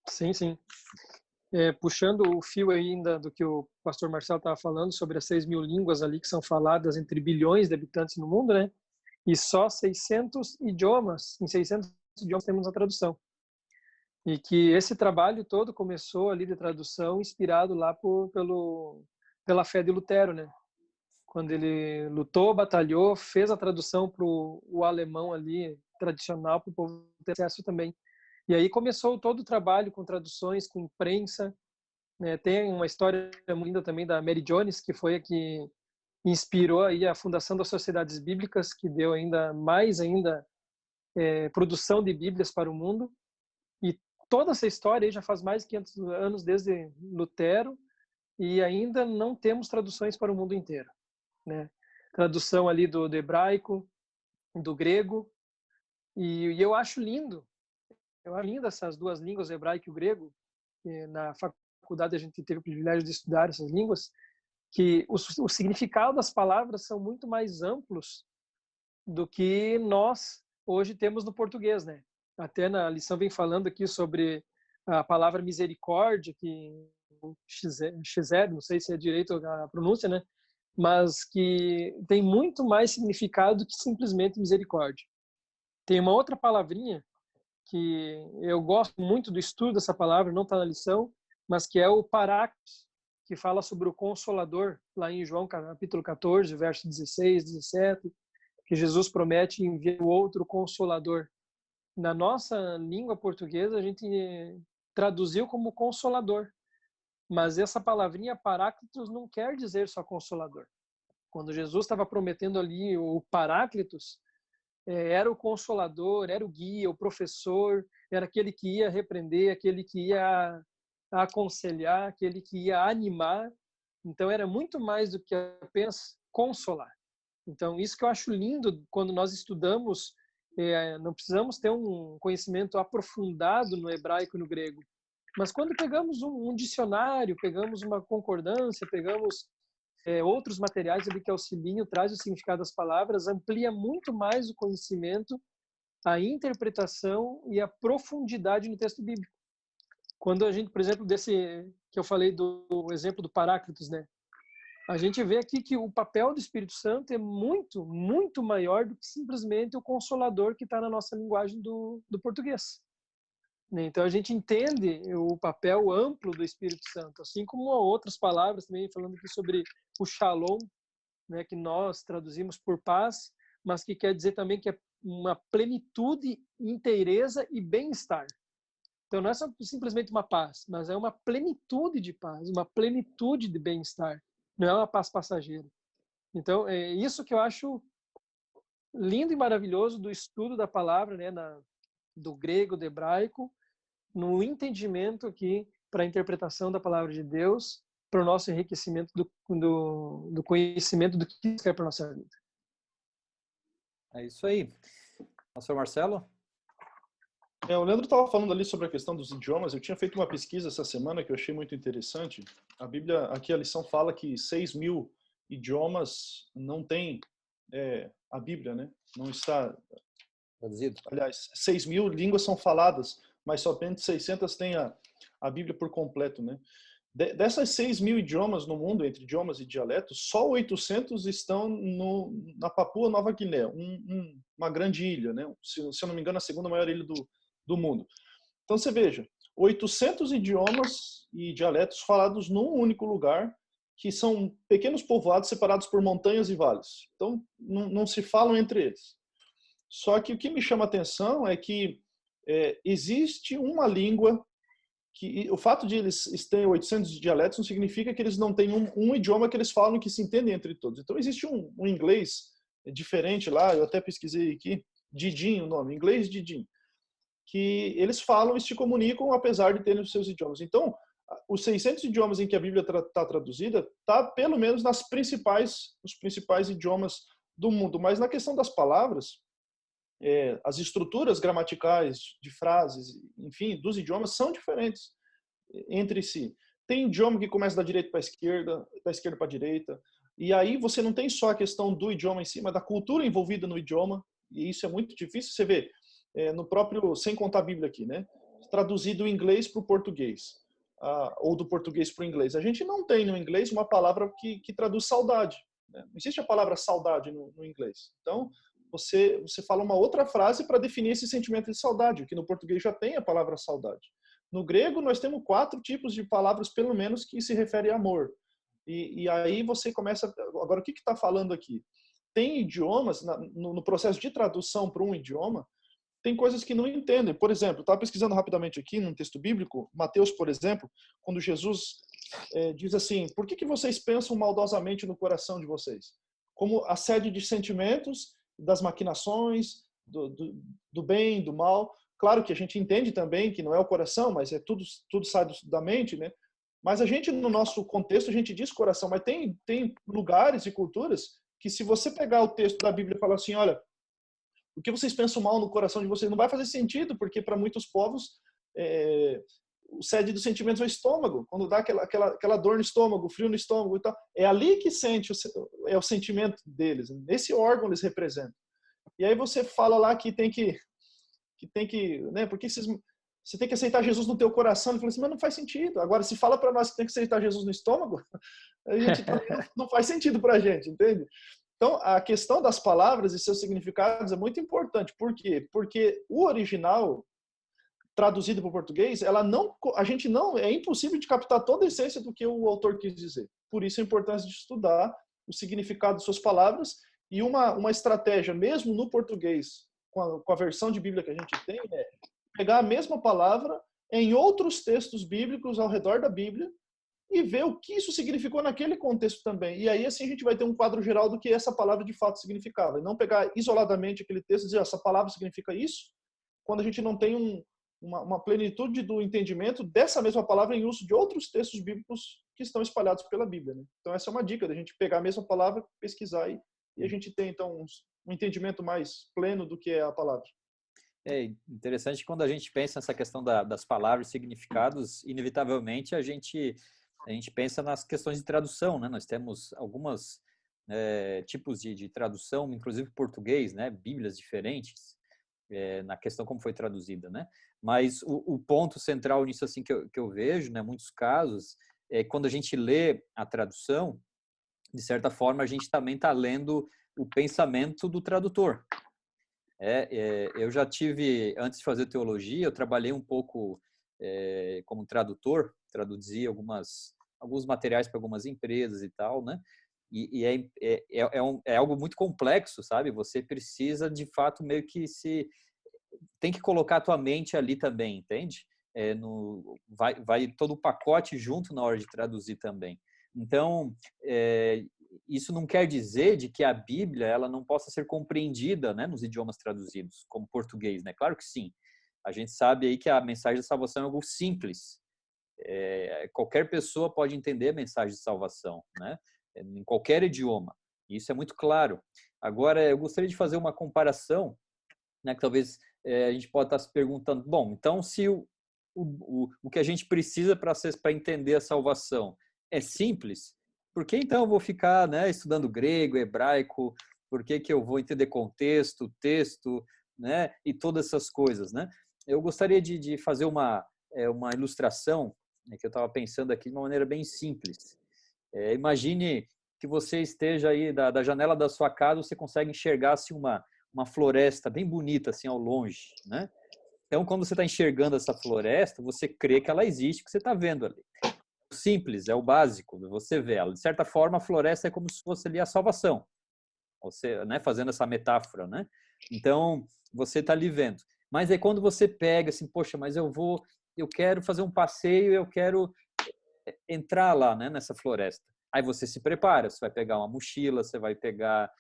Sim, sim. Puxando o fio ainda do que o pastor Marcelo estava falando sobre as 6.000 línguas ali que são faladas entre bilhões de habitantes no mundo, né? E só 600 idiomas, em 600 idiomas temos a tradução. E que esse trabalho todo começou ali de tradução inspirado lá pela fé de Lutero, né? Quando ele lutou, batalhou, fez a tradução para o alemão ali tradicional para o povo ter acesso também. E aí começou todo o trabalho com traduções, com imprensa. Tem uma história muito linda também da Mary Jones, que foi a que inspirou aí a fundação das Sociedades Bíblicas, que deu ainda mais produção de Bíblias para o mundo. E toda essa história aí já faz mais de 500 anos desde Lutero, e ainda não temos traduções para o mundo inteiro, né? Tradução ali do hebraico, do grego, e eu acho lindo. Eu acho lindo essas duas línguas, o hebraico e o grego. Na faculdade a gente teve o privilégio de estudar essas línguas, que o significado das palavras são muito mais amplos do que nós hoje temos no português, né? Até na lição vem falando aqui sobre a palavra misericórdia, que xer, não sei se é direito a pronúncia, né? Mas que tem muito mais significado que simplesmente misericórdia. Tem uma outra palavrinha que eu gosto muito do estudo dessa palavra, não está na lição, mas que é o Paráclitos, que fala sobre o Consolador, lá em João capítulo 14, verso 16, 17, que Jesus promete enviar o outro Consolador. Na nossa língua portuguesa, a gente traduziu como Consolador, mas essa palavrinha Paráclitos não quer dizer só Consolador. Quando Jesus estava prometendo ali o Paráclitos, era o consolador, era o guia, o professor, era aquele que ia repreender, aquele que ia aconselhar, aquele que ia animar. Então, era muito mais do que apenas consolar. Então, isso que eu acho lindo quando nós estudamos, não precisamos ter um conhecimento aprofundado no hebraico e no grego, mas quando pegamos um dicionário, pegamos uma concordância, pegamos outros materiais ali que auxiliam, traz o significado das palavras, amplia muito mais o conhecimento, a interpretação e a profundidade no texto bíblico. Quando a gente, por exemplo, desse que eu falei do exemplo do Paráclitos, né? A gente vê aqui que o papel do Espírito Santo é muito, muito maior do que simplesmente o consolador que está na nossa linguagem do português. Então a gente entende o papel amplo do Espírito Santo, assim como outras palavras também falando aqui sobre o Shalom, né, que nós traduzimos por paz, mas que quer dizer também que é uma plenitude, inteireza e bem-estar. Então não é só simplesmente uma paz, mas é uma plenitude de paz, uma plenitude de bem-estar. Não é uma paz passageira. Então é isso que eu acho lindo e maravilhoso do estudo da palavra, né, do grego, do hebraico, no entendimento aqui para a interpretação da palavra de Deus, para o nosso enriquecimento do conhecimento do que Deus quer para a nossa vida. É isso aí. Pastor Marcelo? O Leandro estava falando ali sobre a questão dos idiomas. Eu tinha feito uma pesquisa essa semana que eu achei muito interessante. A Bíblia, aqui a lição fala que 6.000 idiomas não tem a Bíblia, né? Não está Traduzido. Aliás, 6.000 línguas são faladas, mas somente 600 têm a Bíblia por completo, né? Dessas 6.000 idiomas no mundo, entre idiomas e dialetos, só 800 estão na Papua Nova Guiné, uma grande ilha, né? Se eu não me engano, a segunda maior ilha do mundo. Então, você veja, 800 idiomas e dialetos falados num único lugar, que são pequenos povoados separados por montanhas e vales. Então, não se falam entre eles. Só que o que me chama a atenção é que existe uma língua que o fato de eles terem 800 dialetos não significa que eles não têm um idioma que eles falam que se entendem entre todos. Então, existe um inglês diferente lá, eu até pesquisei aqui, Didin o nome, inglês Didin, que eles falam e se comunicam apesar de terem os seus idiomas. Então, os 600 idiomas em que a Bíblia está traduzida, está pelo menos nos principais idiomas do mundo. Mas na questão das palavras, as estruturas gramaticais de frases, enfim, dos idiomas são diferentes entre si. Tem idioma que começa da direita para a esquerda, da esquerda para a direita, e aí você não tem só a questão do idioma em si, mas da cultura envolvida no idioma, e isso é muito difícil. Você vê, no próprio, sem contar a Bíblia aqui, né? Traduzido do inglês para o português, ou do português para o inglês. A gente não tem no inglês uma palavra que traduz saudade, né? Não existe a palavra saudade no inglês. Então, você fala uma outra frase para definir esse sentimento de saudade, que no português já tem a palavra saudade. No grego, nós temos 4 tipos de palavras, pelo menos, que se referem a amor. E aí você começa... Agora, o que está falando aqui? Tem idiomas, no processo de tradução para um idioma, tem coisas que não entendem. Por exemplo, estava pesquisando rapidamente aqui, num texto bíblico, Mateus, por exemplo, quando Jesus diz assim, por que vocês pensam maldosamente no coração de vocês? Como a sede de sentimentos, das maquinações, do bem, do mal. Claro que a gente entende também que não é o coração, mas tudo sai da mente, né? Mas a gente, no nosso contexto, a gente diz coração, mas tem lugares e culturas que, se você pegar o texto da Bíblia e falar assim, olha, o que vocês pensam mal no coração de vocês, não vai fazer sentido, porque para muitos povos o sede dos sentimentos é o estômago. Quando dá aquela dor no estômago, frio no estômago e tal, é ali que sente o sentimento deles. Nesse órgão eles representam. E aí você fala lá que tem que né? Porque você tem que aceitar Jesus no teu coração. Ele fala assim, mas não faz sentido. Agora, se fala para nós que tem que aceitar Jesus no estômago, a gente não faz sentido para a gente, entende? Então, a questão das palavras e seus significados é muito importante. Por quê? Porque o original, traduzido para o português, é impossível de captar toda a essência do que o autor quis dizer. Por isso a importância de estudar o significado de suas palavras, e uma estratégia, mesmo no português, com a versão de Bíblia que a gente tem, é pegar a mesma palavra em outros textos bíblicos ao redor da Bíblia e ver o que isso significou naquele contexto também. E aí, assim, a gente vai ter um quadro geral do que essa palavra de fato significava. E não pegar isoladamente aquele texto e dizer, essa palavra significa isso, quando a gente não tem uma plenitude do entendimento dessa mesma palavra em uso de outros textos bíblicos que estão espalhados pela Bíblia, né? Então, essa é uma dica, da gente pegar a mesma palavra, pesquisar e a gente tem, então, um entendimento mais pleno do que é a palavra. É interessante quando a gente pensa nessa questão das palavras e significados, inevitavelmente a gente pensa nas questões de tradução, né? Nós temos algumas tipos de tradução, inclusive português, né? Bíblias diferentes, na questão como foi traduzida, né? Mas o ponto central nisso, assim, que eu vejo, né? Muitos casos, quando a gente lê a tradução, de certa forma, a gente também está lendo o pensamento do tradutor. Eu já tive, antes de fazer teologia, eu trabalhei um pouco como tradutor, traduzi alguns materiais para algumas empresas e tal, né? E é algo muito complexo, sabe? Você precisa, de fato, meio que tem que colocar a tua mente ali também, entende? Vai todo o pacote junto na hora de traduzir também. Então, isso não quer dizer de que a Bíblia ela não possa ser compreendida, né, nos idiomas traduzidos, como português, né? Claro que sim. A gente sabe aí que a mensagem da salvação é algo simples. Qualquer pessoa pode entender a mensagem de salvação, né? Em qualquer idioma. Isso é muito claro. Agora, eu gostaria de fazer uma comparação, né, que talvez a gente pode estar se perguntando, bom, então se o que a gente precisa para entender a salvação é simples, por que então eu vou ficar, né, estudando grego, hebraico? Por que eu vou entender contexto, texto, né, e todas essas coisas, né? Eu gostaria de fazer uma ilustração, né, que eu estava pensando aqui de uma maneira bem simples. Imagine que você esteja aí da janela da sua casa, você consegue enxergar assim, uma floresta bem bonita assim ao longe, né? Então, quando você está enxergando essa floresta, você crê que ela existe, que você está vendo ali. Simples, é o básico, você vê ela. De certa forma, a floresta é como se fosse ali a salvação. Você, né, fazendo essa metáfora, né? Então, você está ali vendo. Mas aí quando você pega assim, poxa, mas eu quero fazer um passeio, eu quero entrar lá, né, nessa floresta. Aí você se prepara, você vai pegar uma mochila, você vai pegar,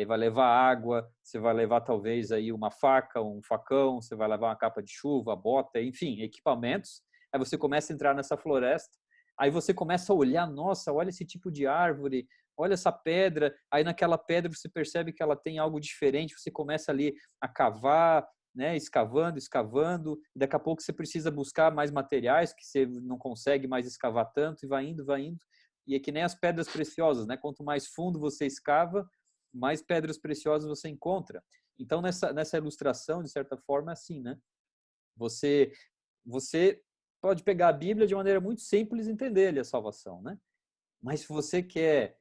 vai levar água, você vai levar talvez aí uma faca, um facão, você vai levar uma capa de chuva, bota, enfim, equipamentos. Aí você começa a entrar nessa floresta, aí você começa a olhar, nossa, olha esse tipo de árvore, olha essa pedra, aí naquela pedra você percebe que ela tem algo diferente, você começa ali a cavar, né, escavando, daqui a pouco você precisa buscar mais materiais, que você não consegue mais escavar tanto, e vai indo, e é que nem as pedras preciosas, né? Quanto mais fundo você escava, mais pedras preciosas você encontra. Então, nessa ilustração, de certa forma, é assim, né? Você pode pegar a Bíblia de maneira muito simples e entender ali a salvação, né? Mas se você quer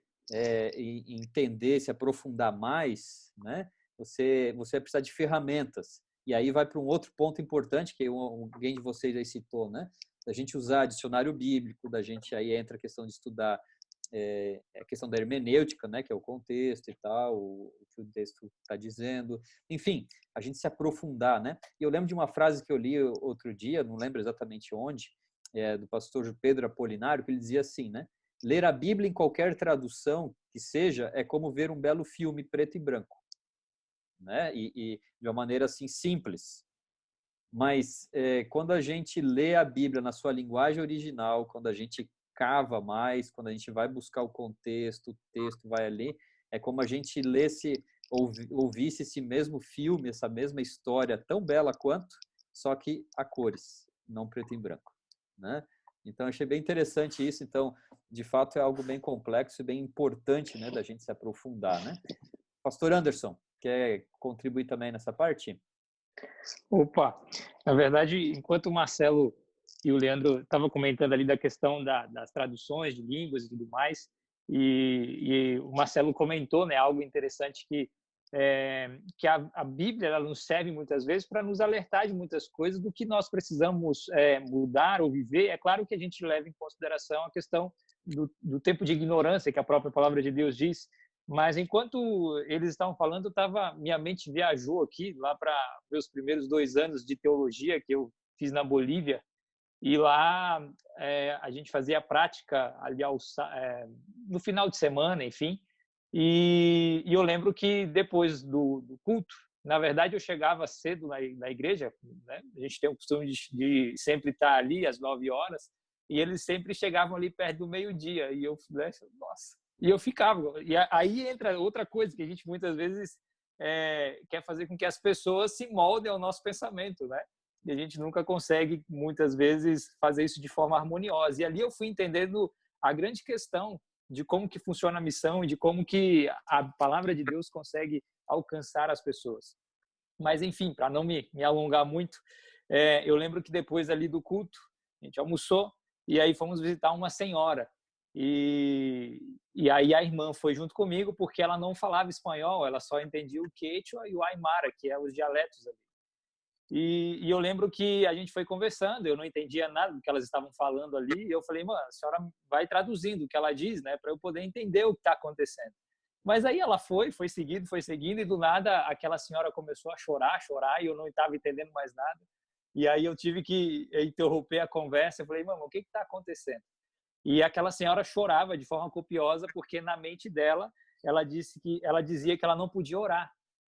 entender, se aprofundar mais, né? Você vai precisar de ferramentas. E aí vai para um outro ponto importante que alguém de vocês aí citou, né? Da gente usar dicionário bíblico, da gente aí entra a questão de estudar a questão da hermenêutica, né? Que é o contexto e tal, o que o texto está dizendo. Enfim, a gente se aprofundar, né? E eu lembro de uma frase que eu li outro dia, não lembro exatamente onde, do pastor Pedro Apolinário, que ele dizia assim, né? Ler a Bíblia em qualquer tradução que seja é como ver um belo filme preto e branco, né? E de uma maneira assim simples. Mas quando a gente lê a Bíblia na sua linguagem original, quando a gente cava mais, quando a gente vai buscar o contexto, o texto vai ali, é como a gente ouvisse esse mesmo filme, essa mesma história tão bela quanto, só que a cores, não preto e branco, né? Então, achei bem interessante isso. Então, de fato, é algo bem complexo e bem importante, né, da gente se aprofundar, né? Pastor Anderson, quer contribuir também nessa parte? Opa, na verdade, enquanto o Marcelo e o Leandro estavam comentando ali da questão das traduções de línguas e tudo mais, e o Marcelo comentou, né, algo interessante que a Bíblia ela nos serve muitas vezes para nos alertar de muitas coisas do que nós precisamos mudar ou viver. É claro que a gente leva em consideração a questão do tempo de ignorância que a própria palavra de Deus diz, mas enquanto eles estavam falando, minha mente viajou aqui lá para meus primeiros 2 anos de teologia que eu fiz na Bolívia, e lá a gente fazia a prática ali no final de semana, enfim. E eu lembro que depois do culto, na verdade, eu chegava cedo na igreja, né? A gente tem o costume de sempre estar ali às 9 horas, e eles sempre chegavam ali perto do meio-dia, e eu, nossa, e eu ficava. E aí entra outra coisa que a gente muitas vezes quer fazer com que as pessoas se moldem ao nosso pensamento, né? E a gente nunca consegue, muitas vezes, fazer isso de forma harmoniosa. E ali eu fui entendendo a grande questão de como que funciona a missão e de como que a palavra de Deus consegue alcançar as pessoas. Mas, enfim, para não me alongar muito, eu lembro que depois ali do culto, a gente almoçou e aí fomos visitar uma senhora. E aí a irmã foi junto comigo porque ela não falava espanhol, ela só entendia o quechua e o aimara, que é os dialetos ali. E eu lembro que a gente foi conversando, eu não entendia nada do que elas estavam falando ali, e eu falei, mano, a senhora vai traduzindo o que ela diz, né, para eu poder entender o que está acontecendo. Mas aí ela foi seguindo, e do nada aquela senhora começou a chorar, e eu não estava entendendo mais nada. E aí eu tive que interromper a conversa, eu falei, mano, o que está acontecendo? E aquela senhora chorava de forma copiosa, porque na mente dela, ela dizia que ela não podia orar,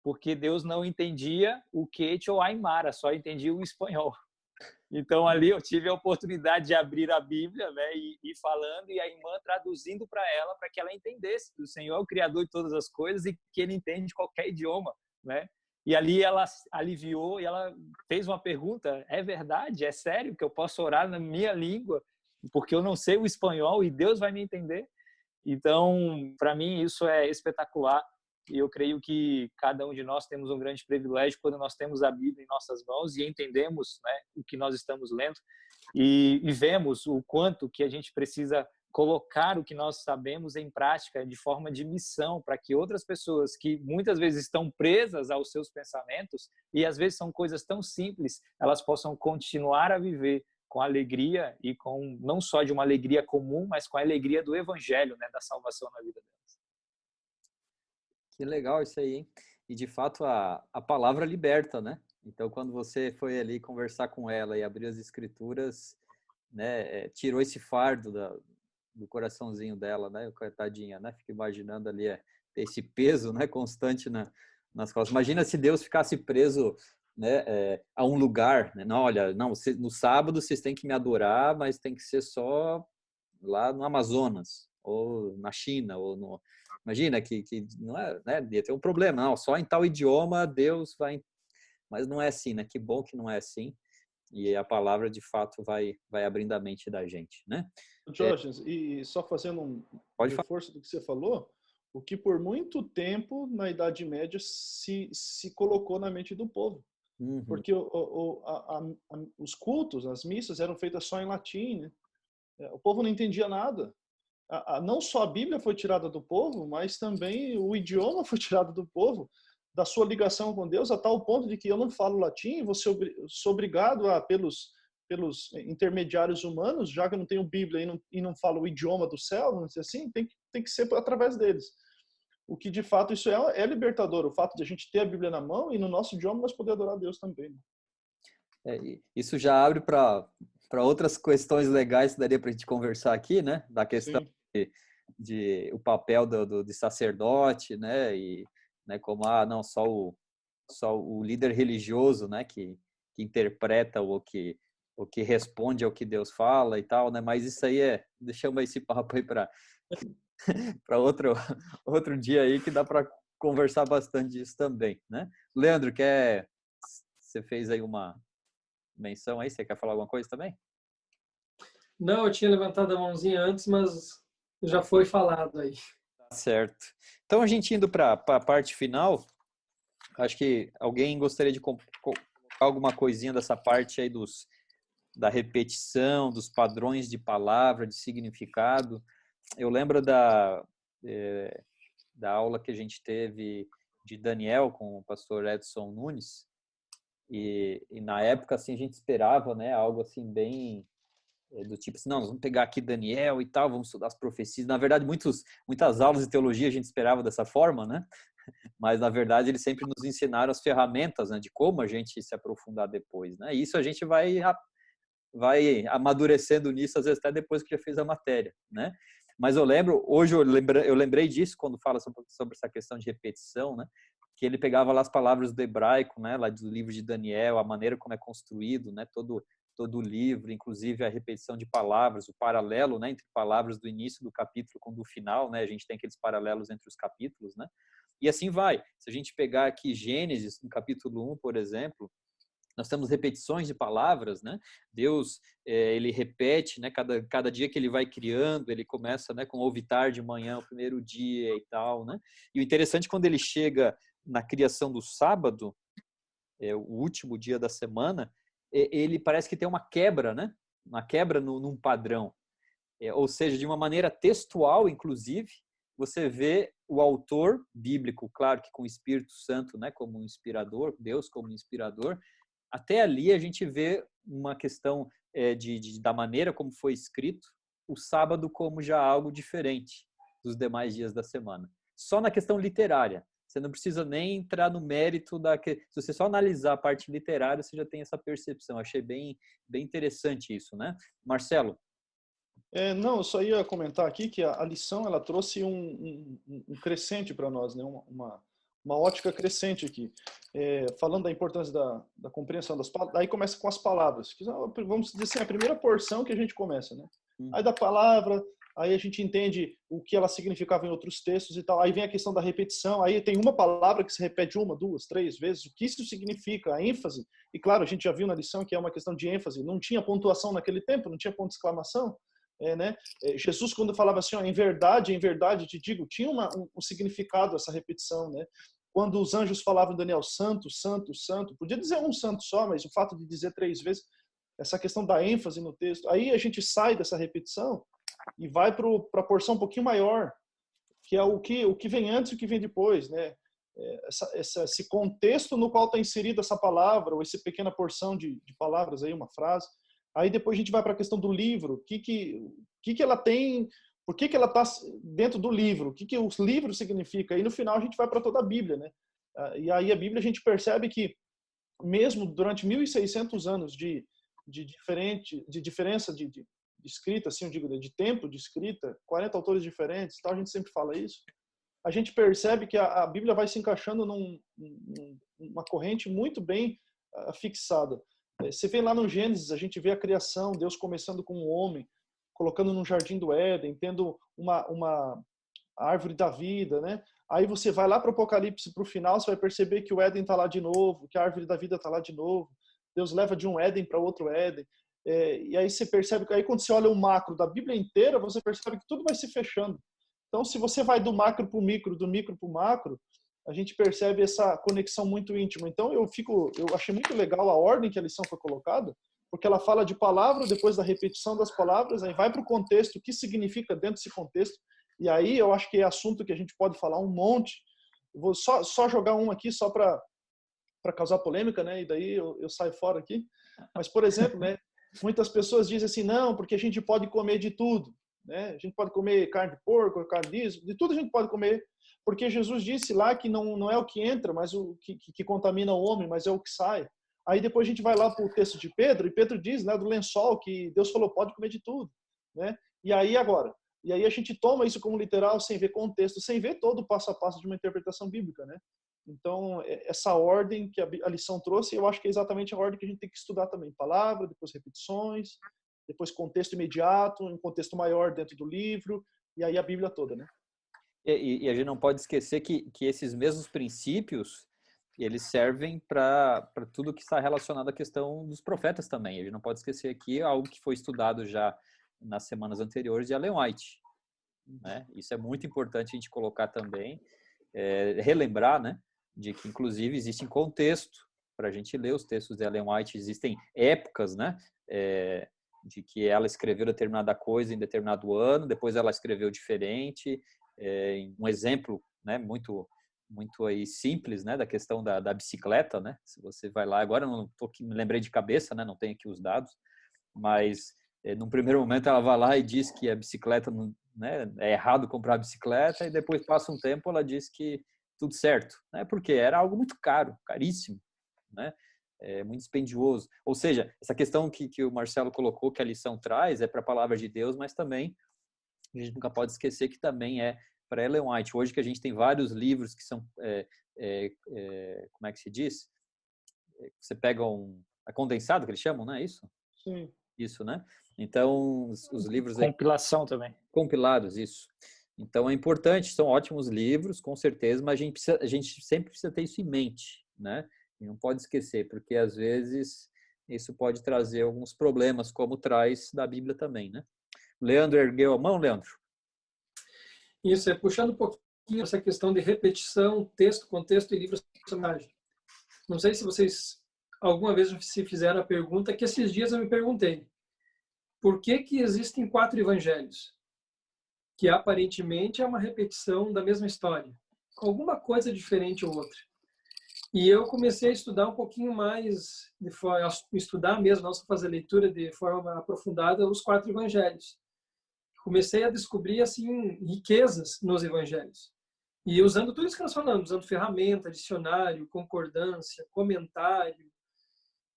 porque Deus não entendia o quechua ou aimara, só entendia o espanhol. Então, ali eu tive a oportunidade de abrir a Bíblia, né, e falando, e a irmã traduzindo para ela, para que ela entendesse que o Senhor é o Criador de todas as coisas e que Ele entende qualquer idioma, né? E ali ela aliviou e ela fez uma pergunta: é verdade? É sério que eu posso orar na minha língua? Porque eu não sei o espanhol e Deus vai me entender? Então, para mim, isso é espetacular. E eu creio que cada um de nós temos um grande privilégio quando nós temos a Bíblia em nossas mãos e entendemos, né, o que nós estamos lendo e vemos o quanto que a gente precisa colocar o que nós sabemos em prática de forma de missão para que outras pessoas que muitas vezes estão presas aos seus pensamentos e às vezes são coisas tão simples, elas possam continuar a viver com alegria e com não só de uma alegria comum, mas com a alegria do evangelho, né, da salvação na vida delas. Que legal isso aí, hein? E de fato a palavra liberta, né? Então, quando você foi ali conversar com ela e abrir as escrituras, né, tirou esse fardo do coraçãozinho dela, né? Coitadinha, né? Fica imaginando ali esse peso, né, constante nas costas. Imagina se Deus ficasse preso, né, a um lugar, né? Não, olha, não, no sábado vocês têm que me adorar, mas tem que ser só lá no Amazonas ou na China ou no... Imagina que não é, né, ia ter um problema, não, só em tal idioma Deus vai, mas não é assim, né? Que bom que não é assim. E a palavra de fato vai abrindo a mente da gente, né? Jorge, e só fazendo um reforço do que você falou, o que por muito tempo na Idade Média se colocou na mente do povo. Uhum. Porque os cultos, as missas eram feitas só em latim, né? O povo não entendia nada. Não só a Bíblia foi tirada do povo, mas também o idioma foi tirado do povo, da sua ligação com Deus, a tal ponto de que eu não falo latim, sou obrigado pelos intermediários humanos, já que eu não tenho Bíblia e não falo o idioma do céu, vamos dizer assim, tem que ser através deles. O que, de fato, isso é libertador, o fato de a gente ter a Bíblia na mão e no nosso idioma nós poder adorar a Deus também. Isso já abre para outras questões legais que daria para a gente conversar aqui, né? Da questão de o papel de sacerdote, né? E, né, como não só o líder religioso, né? Que interpreta o que responde ao que Deus fala e tal, né? Mas isso aí deixamos esse papo aí para outro dia aí que dá para conversar bastante disso também, né? Leandro, você fez aí uma menção aí, você quer falar alguma coisa também? Não, eu tinha levantado a mãozinha antes, mas já foi falado aí. Tá certo. Então, a gente indo para a parte final, acho que alguém gostaria de colocar alguma coisinha dessa parte aí da repetição, dos padrões de palavra, de significado. Eu lembro da aula que a gente teve de Daniel com o pastor Edson Nunes, e na época assim a gente esperava, né, algo assim bem do tipo assim, não, vamos pegar aqui Daniel e tal, vamos estudar as profecias. Na verdade, muitas aulas de teologia a gente esperava dessa forma, né? Mas na verdade eles sempre nos ensinaram as ferramentas, né, de como a gente se aprofundar depois, né? E isso a gente vai amadurecendo nisso, às vezes até depois que já fez a matéria, né? Mas hoje eu lembrei disso quando fala sobre essa questão de repetição, né? Que ele pegava lá as palavras do hebraico, né? Lá do livro de Daniel, a maneira como é construído, né? Todo o livro, inclusive a repetição de palavras, o paralelo, né? Entre palavras do início do capítulo com do final, né? A gente tem aqueles paralelos entre os capítulos, né? E assim vai. Se a gente pegar aqui Gênesis, no capítulo 1, por exemplo, nós temos repetições de palavras, né? Deus, ele repete, né? Cada dia que ele vai criando, ele começa, né, com ouve tarde, manhã, o primeiro dia e tal, né? E o interessante, quando ele chega na criação do sábado, o último dia da semana, ele parece que tem uma quebra, né? Uma quebra num padrão. Ou seja, de uma maneira textual, inclusive, você vê o autor bíblico, claro que com o Espírito Santo, né, como um inspirador, Deus como inspirador. Até ali a gente vê uma questão da maneira como foi escrito, o sábado como já algo diferente dos demais dias da semana. Só na questão literária. Você não precisa nem entrar no mérito se você só analisar a parte literária, você já tem essa percepção. Achei bem interessante isso, né? Marcelo? Não, eu só ia comentar aqui que a lição ela trouxe um crescente para nós, né? uma ótica crescente aqui. Falando da importância da compreensão das palavras, aí começa com as palavras. Vamos dizer assim, a primeira porção que a gente começa, né? Aí da palavra, aí a gente entende o que ela significava em outros textos e tal. Aí vem a questão da repetição, aí tem uma palavra que se repete 1, 2, 3 vezes, o que isso significa, a ênfase. E claro, a gente já viu na lição que é uma questão de ênfase, não tinha pontuação naquele tempo, não tinha ponto de exclamação. Né? Jesus, quando falava assim, ó, em verdade te digo, tinha um significado essa repetição, né? Quando os anjos falavam em Daniel, santo, santo, santo, podia dizer um santo só, mas o fato de dizer 3 vezes, essa questão da ênfase no texto, aí a gente sai dessa repetição e vai para a porção um pouquinho maior, que é o que vem antes e o que vem depois, né? Esse contexto no qual está inserida essa palavra, ou essa pequena porção de palavras, aí, uma frase. Aí depois a gente vai para a questão do livro, o que ela tem, por que ela está dentro do livro, o que os livros significam. E no final a gente vai para toda a Bíblia, né? E aí a Bíblia a gente percebe que mesmo durante 1.600 anos de diferença de escrita, assim eu digo, de tempo de escrita, 40 autores diferentes, tal, a gente sempre fala isso. A gente percebe que a Bíblia vai se encaixando numa corrente muito bem fixada. Você vê lá no Gênesis, a gente vê a criação, Deus começando com o homem, colocando no jardim do Éden, tendo uma árvore da vida, né? Aí você vai lá para o Apocalipse, para o final, você vai perceber que o Éden está lá de novo, que a árvore da vida está lá de novo. Deus leva de um Éden para outro Éden. E aí você percebe que aí quando você olha o macro da Bíblia inteira, você percebe que tudo vai se fechando. Então, se você vai do macro para o micro, do micro para o macro, a gente percebe essa conexão muito íntima. Então, eu achei muito legal a ordem que a lição foi colocada, porque ela fala de palavra, depois da repetição das palavras, aí vai para o contexto, o que significa dentro desse contexto. E aí eu acho que é assunto que a gente pode falar um monte. Eu vou só jogar um aqui, só para causar polêmica, né? E daí eu saio fora aqui. Mas, por exemplo, né? Muitas pessoas dizem assim, não, porque a gente pode comer de tudo. Né? A gente pode comer carne de porco, carne disso, de tudo a gente pode comer, porque Jesus disse lá que não é o que entra, mas o que contamina o homem, mas é o que sai. Aí depois a gente vai lá para o texto de Pedro, e Pedro diz, né, do lençol, que Deus falou, pode comer de tudo. Né? E aí agora? E aí a gente toma isso como literal, sem ver contexto, sem ver todo o passo a passo de uma interpretação bíblica. Né? Então, essa ordem que a lição trouxe, eu acho que é exatamente a ordem que a gente tem que estudar também. Palavra, depois repetições, depois contexto imediato, um contexto maior dentro do livro, e aí a Bíblia toda, né? E a gente não pode esquecer que esses mesmos princípios, eles servem para tudo que está relacionado à questão dos profetas também. A gente não pode esquecer aqui algo que foi estudado já nas semanas anteriores de Ellen White. Né? Isso é muito importante a gente colocar também, relembrar, né, de que inclusive existe contexto para a gente ler os textos de Ellen White, existem épocas, né, de que ela escreveu determinada coisa em determinado ano, depois ela escreveu diferente. Um exemplo, né, muito aí simples, né, da questão da bicicleta, né? Se você vai lá, agora eu não tô aqui, me lembrei de cabeça, né, não tenho aqui os dados, mas num primeiro momento ela vai lá e diz que a bicicleta, né, é errado comprar a bicicleta, e depois passa um tempo ela diz que tudo certo, né? Porque era algo muito caro, caríssimo, né? Muito dispendioso. Ou seja, essa questão que o Marcelo colocou, que a lição traz, é para a palavra de Deus, mas também a gente nunca pode esquecer que também é para Ellen White. Hoje que a gente tem vários livros que são, como é que se diz? Você pega é condensado que eles chamam, não é isso? Sim. Isso, né? Então, os livros... Compilação também. Compilados, isso. Então, é importante, são ótimos livros, com certeza, mas a gente sempre precisa ter isso em mente, né? E não pode esquecer, porque às vezes isso pode trazer alguns problemas, como traz da Bíblia também, né? Leandro ergueu a mão, Leandro? Isso, puxando um pouquinho essa questão de repetição, texto, contexto e livro personagem. Não sei se vocês alguma vez se fizeram a pergunta que esses dias eu me perguntei. Por que existem 4 evangelhos? Que aparentemente é uma repetição da mesma história. Alguma coisa diferente ou outra. E eu comecei a estudar um pouquinho mais, estudar mesmo, não só fazer leitura de forma aprofundada, os 4 evangelhos. Comecei a descobrir, assim, riquezas nos evangelhos. E usando tudo isso que nós falamos, usando ferramenta, dicionário, concordância, comentário.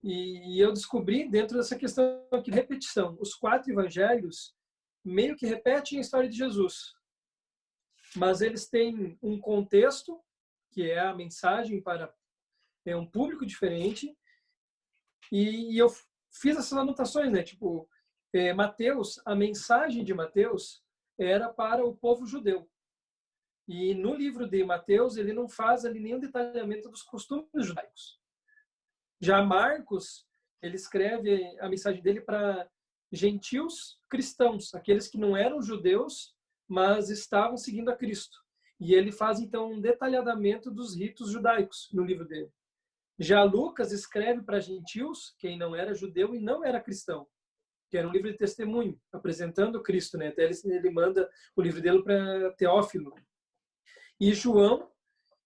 E eu descobri, dentro dessa questão aqui de repetição, os 4 evangelhos meio que repetem a história de Jesus. Mas eles têm um contexto que é a mensagem para um público diferente. E eu fiz essas anotações, né? Tipo, Mateus, a mensagem de Mateus era para o povo judeu. E no livro de Mateus, ele não faz ali nenhum detalhamento dos costumes judaicos. Já Marcos, ele escreve a mensagem dele para gentios cristãos, aqueles que não eram judeus, mas estavam seguindo a Cristo. E ele faz, então, um detalhamento dos ritos judaicos no livro dele. Já Lucas escreve para gentios, quem não era judeu e não era cristão, que era um livro de testemunho, apresentando Cristo, né? Até ele manda o livro dele para Teófilo. E João,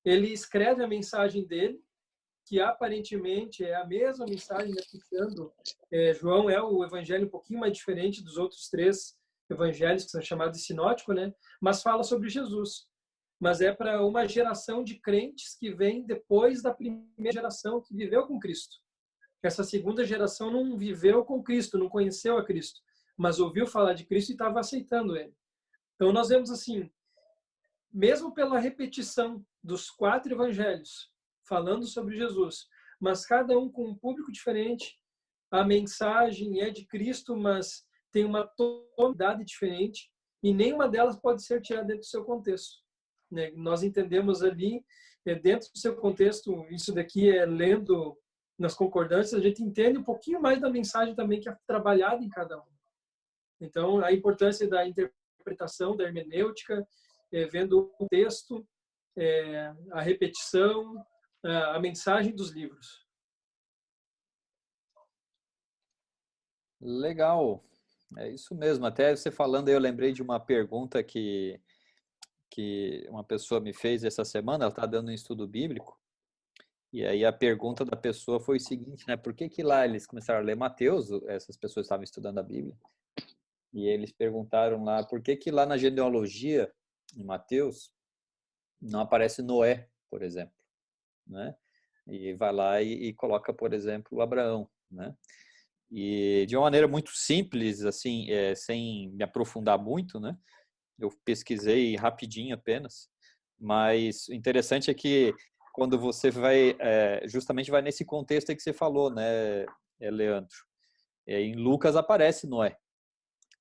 ele escreve a mensagem dele, que aparentemente é a mesma mensagem, né? João é o evangelho um pouquinho mais diferente dos outros 3 evangelhos que são chamados de sinótico, né? Mas fala sobre Jesus. Mas é para uma geração de crentes que vem depois da primeira geração que viveu com Cristo. Essa segunda geração não viveu com Cristo, não conheceu a Cristo, mas ouviu falar de Cristo e estava aceitando ele. Então nós vemos assim, mesmo pela repetição dos 4 evangelhos, falando sobre Jesus, mas cada um com um público diferente, a mensagem é de Cristo, mas tem uma tonalidade diferente, e nenhuma delas pode ser tirada dentro do seu contexto. Né? Nós entendemos ali, dentro do seu contexto, isso daqui lendo nas concordâncias, a gente entende um pouquinho mais da mensagem também que é trabalhada em cada um. Então, a importância da interpretação, da hermenêutica, vendo o texto, a repetição, a mensagem dos livros. Legal, é isso mesmo. Até você falando, eu lembrei de uma pergunta que uma pessoa me fez essa semana. Ela está dando um estudo bíblico, e aí a pergunta da pessoa foi o seguinte, né? Por que lá eles começaram a ler Mateus, essas pessoas estavam estudando a Bíblia, e eles perguntaram lá, por que lá na genealogia, em Mateus, não aparece Noé, por exemplo, né? E vai lá e coloca, por exemplo, Abraão, né? E de uma maneira muito simples, assim, sem me aprofundar muito, né? Eu pesquisei rapidinho apenas, mas o interessante é que quando você vai, justamente vai nesse contexto aí que você falou, né, Leandro? Em Lucas aparece Noé,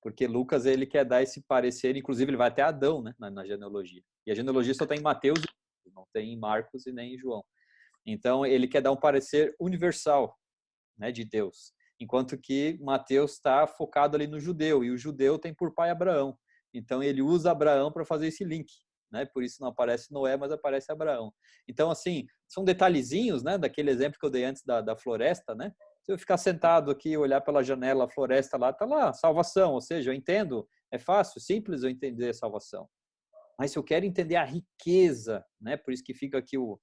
porque Lucas ele quer dar esse parecer, inclusive ele vai até Adão, né, na genealogia. E a genealogia só tem em Mateus, não tem em Marcos e nem em João. Então ele quer dar um parecer universal, né, de Deus, enquanto que Mateus está focado ali no judeu, e o judeu tem por pai Abraão. Então ele usa Abraão para fazer esse link, né? Por isso não aparece Noé, mas aparece Abraão. Então assim, são detalhezinhos, né, daquele exemplo que eu dei antes da floresta, né? Se eu ficar sentado aqui e olhar pela janela, a floresta lá, tá lá, salvação, ou seja, eu entendo, é fácil, simples eu entender a salvação. Mas se eu quero entender a riqueza, né? Por isso que fica aqui o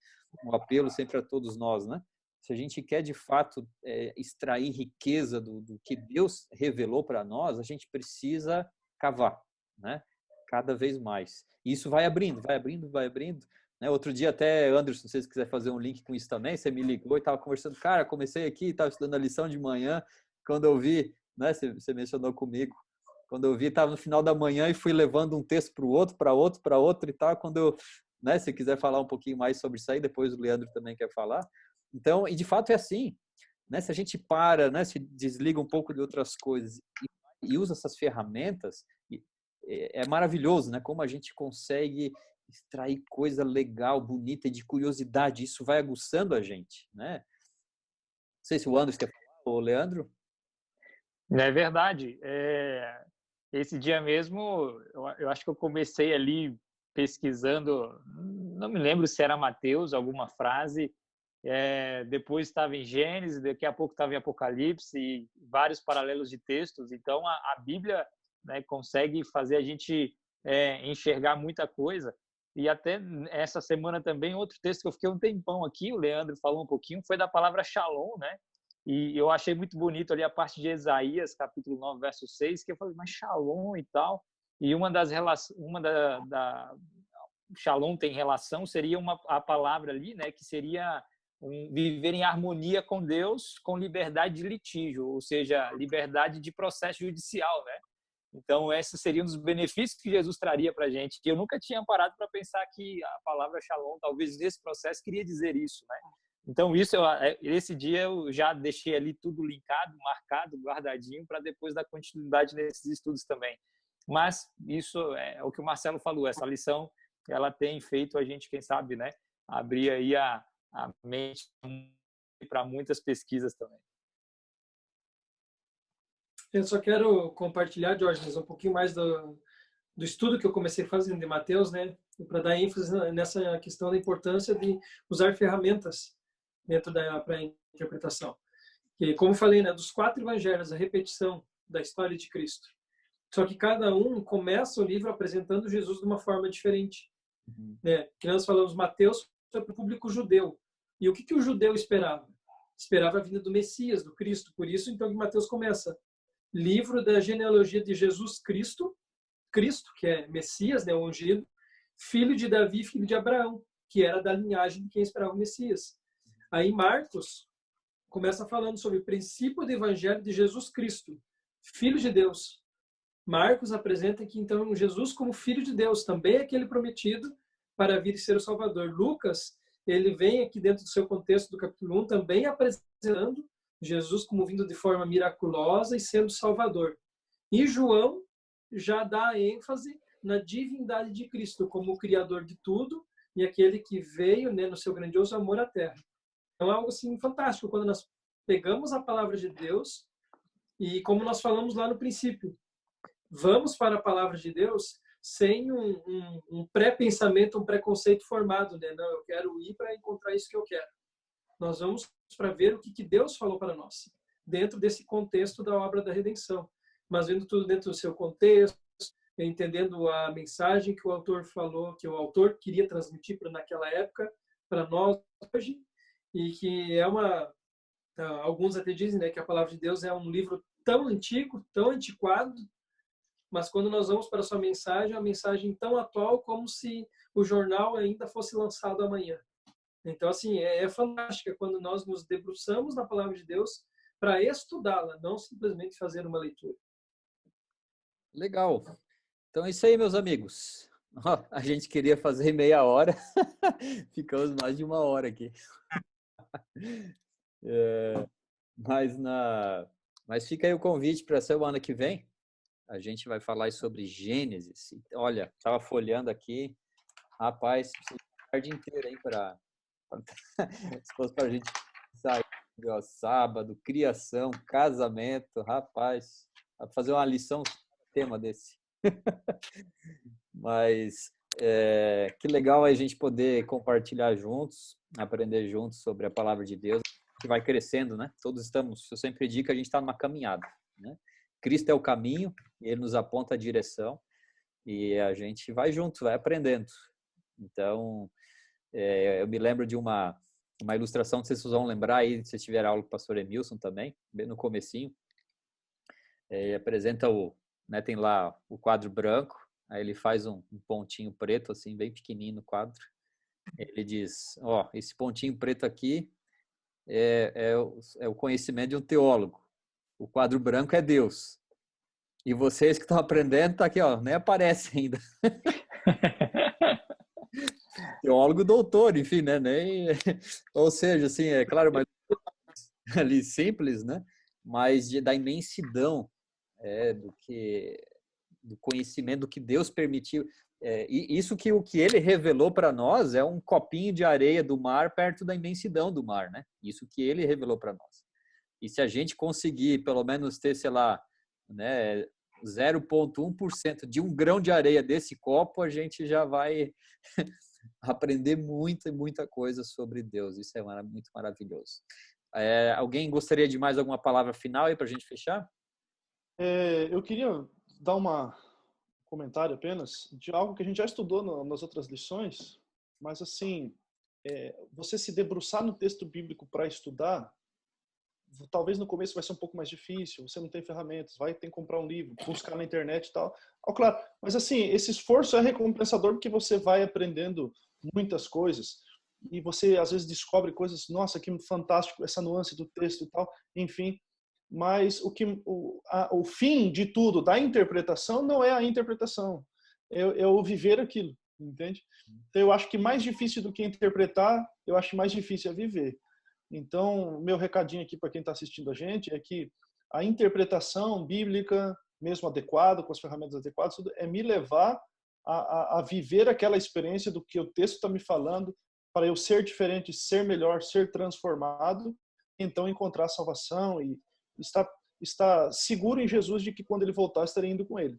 apelo sempre a todos nós, né? Se a gente quer de fato extrair riqueza do que Deus revelou para nós, a gente precisa cavar, né? Cada vez mais. E isso vai abrindo, vai abrindo, vai abrindo. Né? Outro dia até, Anderson, se você quiser fazer um link com isso também, você me ligou e estava conversando. Cara, comecei aqui, estava estudando a lição de manhã, quando eu vi, né? Você mencionou comigo, quando eu vi, estava no final da manhã e fui levando um texto para o outro, para outro, para outro e tal. Quando eu, né? Se quiser falar um pouquinho mais sobre isso aí, depois o Leandro também quer falar. Então, e de fato é assim, né? Se a gente para, né? Se desliga um pouco de outras coisas e usa essas ferramentas, é maravilhoso, né? Como a gente consegue extrair coisa legal, bonita e de curiosidade. Isso vai aguçando a gente, né? Não sei se o Anderson quer falar, ou o Leandro? É verdade. Esse dia mesmo, eu acho que eu comecei ali pesquisando, não me lembro se era Mateus, alguma frase, depois estava em Gênesis, daqui a pouco estava em Apocalipse, e vários paralelos de textos. Então, a Bíblia, né, consegue fazer a gente enxergar muita coisa. E até essa semana também, outro texto que eu fiquei um tempão aqui, o Leandro falou um pouquinho, foi da palavra Shalom, né? E eu achei muito bonito ali a parte de Isaías, capítulo 9, verso 6, que eu falei, mas Shalom e tal. E uma das relações, Shalom tem relação, seria a palavra ali, né, que seria viver em harmonia com Deus, com liberdade de litígio, ou seja, liberdade de processo judicial, né? Então, esses seriam os benefícios que Jesus traria para a gente. Eu nunca tinha parado para pensar que a palavra Shalom, talvez nesse processo, queria dizer isso, né? Então, esse dia eu já deixei ali tudo linkado, marcado, guardadinho, para depois dar continuidade nesses estudos também. Mas isso é o que o Marcelo falou, essa lição, ela tem feito a gente, quem sabe, né, abrir aí a mente para muitas pesquisas também. Eu só quero compartilhar, Jorge, um pouquinho mais do estudo que eu comecei fazendo de Mateus, né, para dar ênfase nessa questão da importância de usar ferramentas dentro para a interpretação. E como falei, né, dos 4 evangelhos, a repetição da história de Cristo. Só que cada um começa o livro apresentando Jesus de uma forma diferente. Né? Que nós falamos, Mateus foi para o público judeu. E o que o judeu esperava? Esperava a vinda do Messias, do Cristo. Por isso, então, que Mateus começa. Livro da genealogia de Jesus Cristo, que é Messias, né, o ungido, filho de Davi, filho de Abraão, que era da linhagem de quem esperava o Messias. Aí Marcos começa falando sobre o princípio do evangelho de Jesus Cristo, filho de Deus. Marcos apresenta que, então, Jesus como filho de Deus, também é aquele prometido para vir ser o Salvador. Lucas, ele vem aqui dentro do seu contexto do capítulo 1, também apresentando Jesus como vindo de forma miraculosa e sendo Salvador. E João já dá ênfase na divindade de Cristo, como o Criador de tudo e aquele que veio, né, no seu grandioso amor à Terra. Então é algo assim fantástico, quando nós pegamos a palavra de Deus e, como nós falamos lá no princípio, vamos para a palavra de Deus sem um pré-pensamento, um preconceito formado, né? Não, eu quero ir para encontrar isso que eu quero. Nós vamos para ver o que Deus falou para nós, dentro desse contexto da obra da redenção. Mas vendo tudo dentro do seu contexto, entendendo a mensagem que o autor falou, que o autor queria transmitir naquela época, para nós hoje, e que é alguns até dizem, né, que a palavra de Deus é um livro tão antigo, tão antiquado, mas quando nós vamos para a sua mensagem, é uma mensagem tão atual como se o jornal ainda fosse lançado amanhã. Então, assim, é fantástica quando nós nos debruçamos na palavra de Deus para estudá-la, não simplesmente fazer uma leitura. Legal. Então é isso aí, meus amigos. A gente queria fazer em meia hora, ficamos mais de 1 hora aqui. Mas fica aí o convite para a semana que vem. A gente vai falar sobre Gênesis. Olha, estava folheando aqui. Rapaz, precisa de tarde inteira, hein, se fosse para a gente sair, ó, sábado, criação, casamento, rapaz, dá para fazer uma lição tema desse. Mas que legal a gente poder compartilhar juntos, aprender juntos sobre a palavra de Deus, que vai crescendo, né? Todos estamos, eu sempre digo que a gente está numa caminhada, né? Cristo é o caminho, ele nos aponta a direção e a gente vai junto, vai aprendendo. Então, eu me lembro de uma ilustração, não sei se vocês vão lembrar aí, se tiver aula com o pastor Emilson também, bem no comecinho. Apresenta né, tem lá o quadro branco, aí ele faz um pontinho preto, assim, bem pequenininho no quadro. Ele diz, ó, esse pontinho preto aqui é o conhecimento de um teólogo. O quadro branco é Deus. E vocês que estão aprendendo, tá aqui, ó, nem aparece ainda. Teólogo doutor, enfim, né? Ou seja, assim, é claro, mas ali simples, né? Mas da imensidão do conhecimento, do que Deus permitiu. E isso que o que ele revelou para nós é um copinho de areia do mar perto da imensidão do mar, né? Isso que ele revelou para nós. E se a gente conseguir, pelo menos, ter, sei lá, né, 0,1% de um grão de areia desse copo, a gente já vai aprender muita coisa sobre Deus. Isso é muito maravilhoso. Alguém gostaria de mais alguma palavra final aí para a gente fechar? Eu queria dar um comentário apenas de algo que a gente já estudou nas outras lições, mas assim, você se debruçar no texto bíblico para estudar, talvez no começo vai ser um pouco mais difícil, você não tem ferramentas, vai ter que comprar um livro, buscar na internet e tal. Claro, mas assim, esse esforço é recompensador porque você vai aprendendo muitas coisas e você às vezes descobre coisas, nossa, que fantástico essa nuance do texto e tal, enfim. mas o fim de tudo, da interpretação, não é a interpretação, é o viver aquilo, entende? Então, eu acho que mais difícil do que interpretar, eu acho mais difícil é viver. Então, meu recadinho aqui para quem está assistindo a gente é que a interpretação bíblica, mesmo adequada, com as ferramentas adequadas, é me levar a viver aquela experiência do que o texto está me falando, para eu ser diferente, ser melhor, ser transformado, então encontrar salvação e estar seguro em Jesus de que quando ele voltar, estarei indo com ele.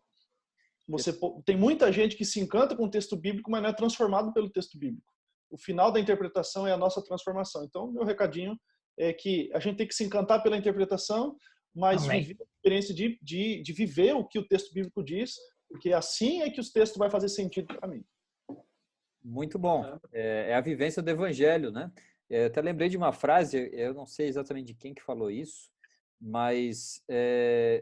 Tem muita gente que se encanta com o texto bíblico, mas não é transformado pelo texto bíblico. O final da interpretação é a nossa transformação. Então, meu recadinho é que a gente tem que se encantar pela interpretação, mas viver a experiência de viver o que o texto bíblico diz, porque assim é que os textos vai fazer sentido para mim. Muito bom. É a vivência do evangelho, né? Eu até lembrei de uma frase, eu não sei exatamente de quem que falou isso, mas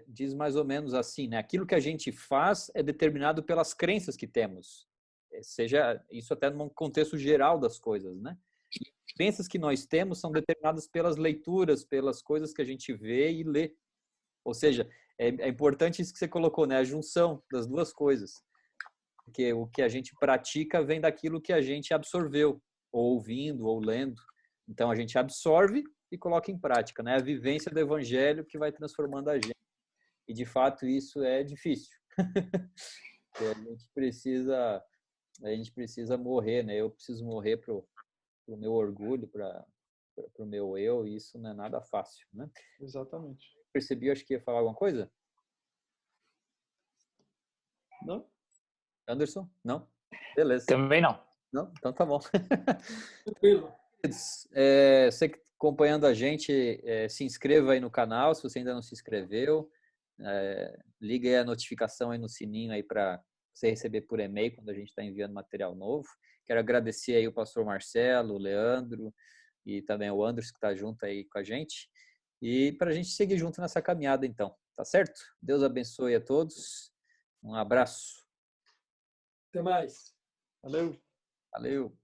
diz mais ou menos assim, né? Aquilo que a gente faz é determinado pelas crenças que temos, seja isso até num contexto geral das coisas, né? As crenças que nós temos são determinadas pelas leituras, pelas coisas que a gente vê e lê. Ou seja, é importante isso que você colocou, né? A junção das duas coisas. Porque o que a gente pratica vem daquilo que a gente absorveu, ou ouvindo, ou lendo. Então, a gente absorve e coloca em prática, né? A vivência do evangelho que vai transformando a gente. E, de fato, isso é difícil. A gente precisa morrer, né? Eu preciso morrer pro meu orgulho, pro meu eu, e isso não é nada fácil, né? Exatamente. Percebi, acho que ia falar alguma coisa? Não? Anderson? Não? Beleza. Também não. Não? Então tá bom. Tranquilo. Você que está acompanhando a gente, se inscreva aí no canal, se você ainda não se inscreveu. Liga aí a notificação aí no sininho aí para você receber por e-mail quando a gente está enviando material novo. Quero agradecer aí o pastor Marcelo, o Leandro e também o Anderson que está junto aí com a gente. E para a gente seguir junto nessa caminhada então, tá certo? Deus abençoe a todos. Um abraço. Até mais. Valeu. Valeu.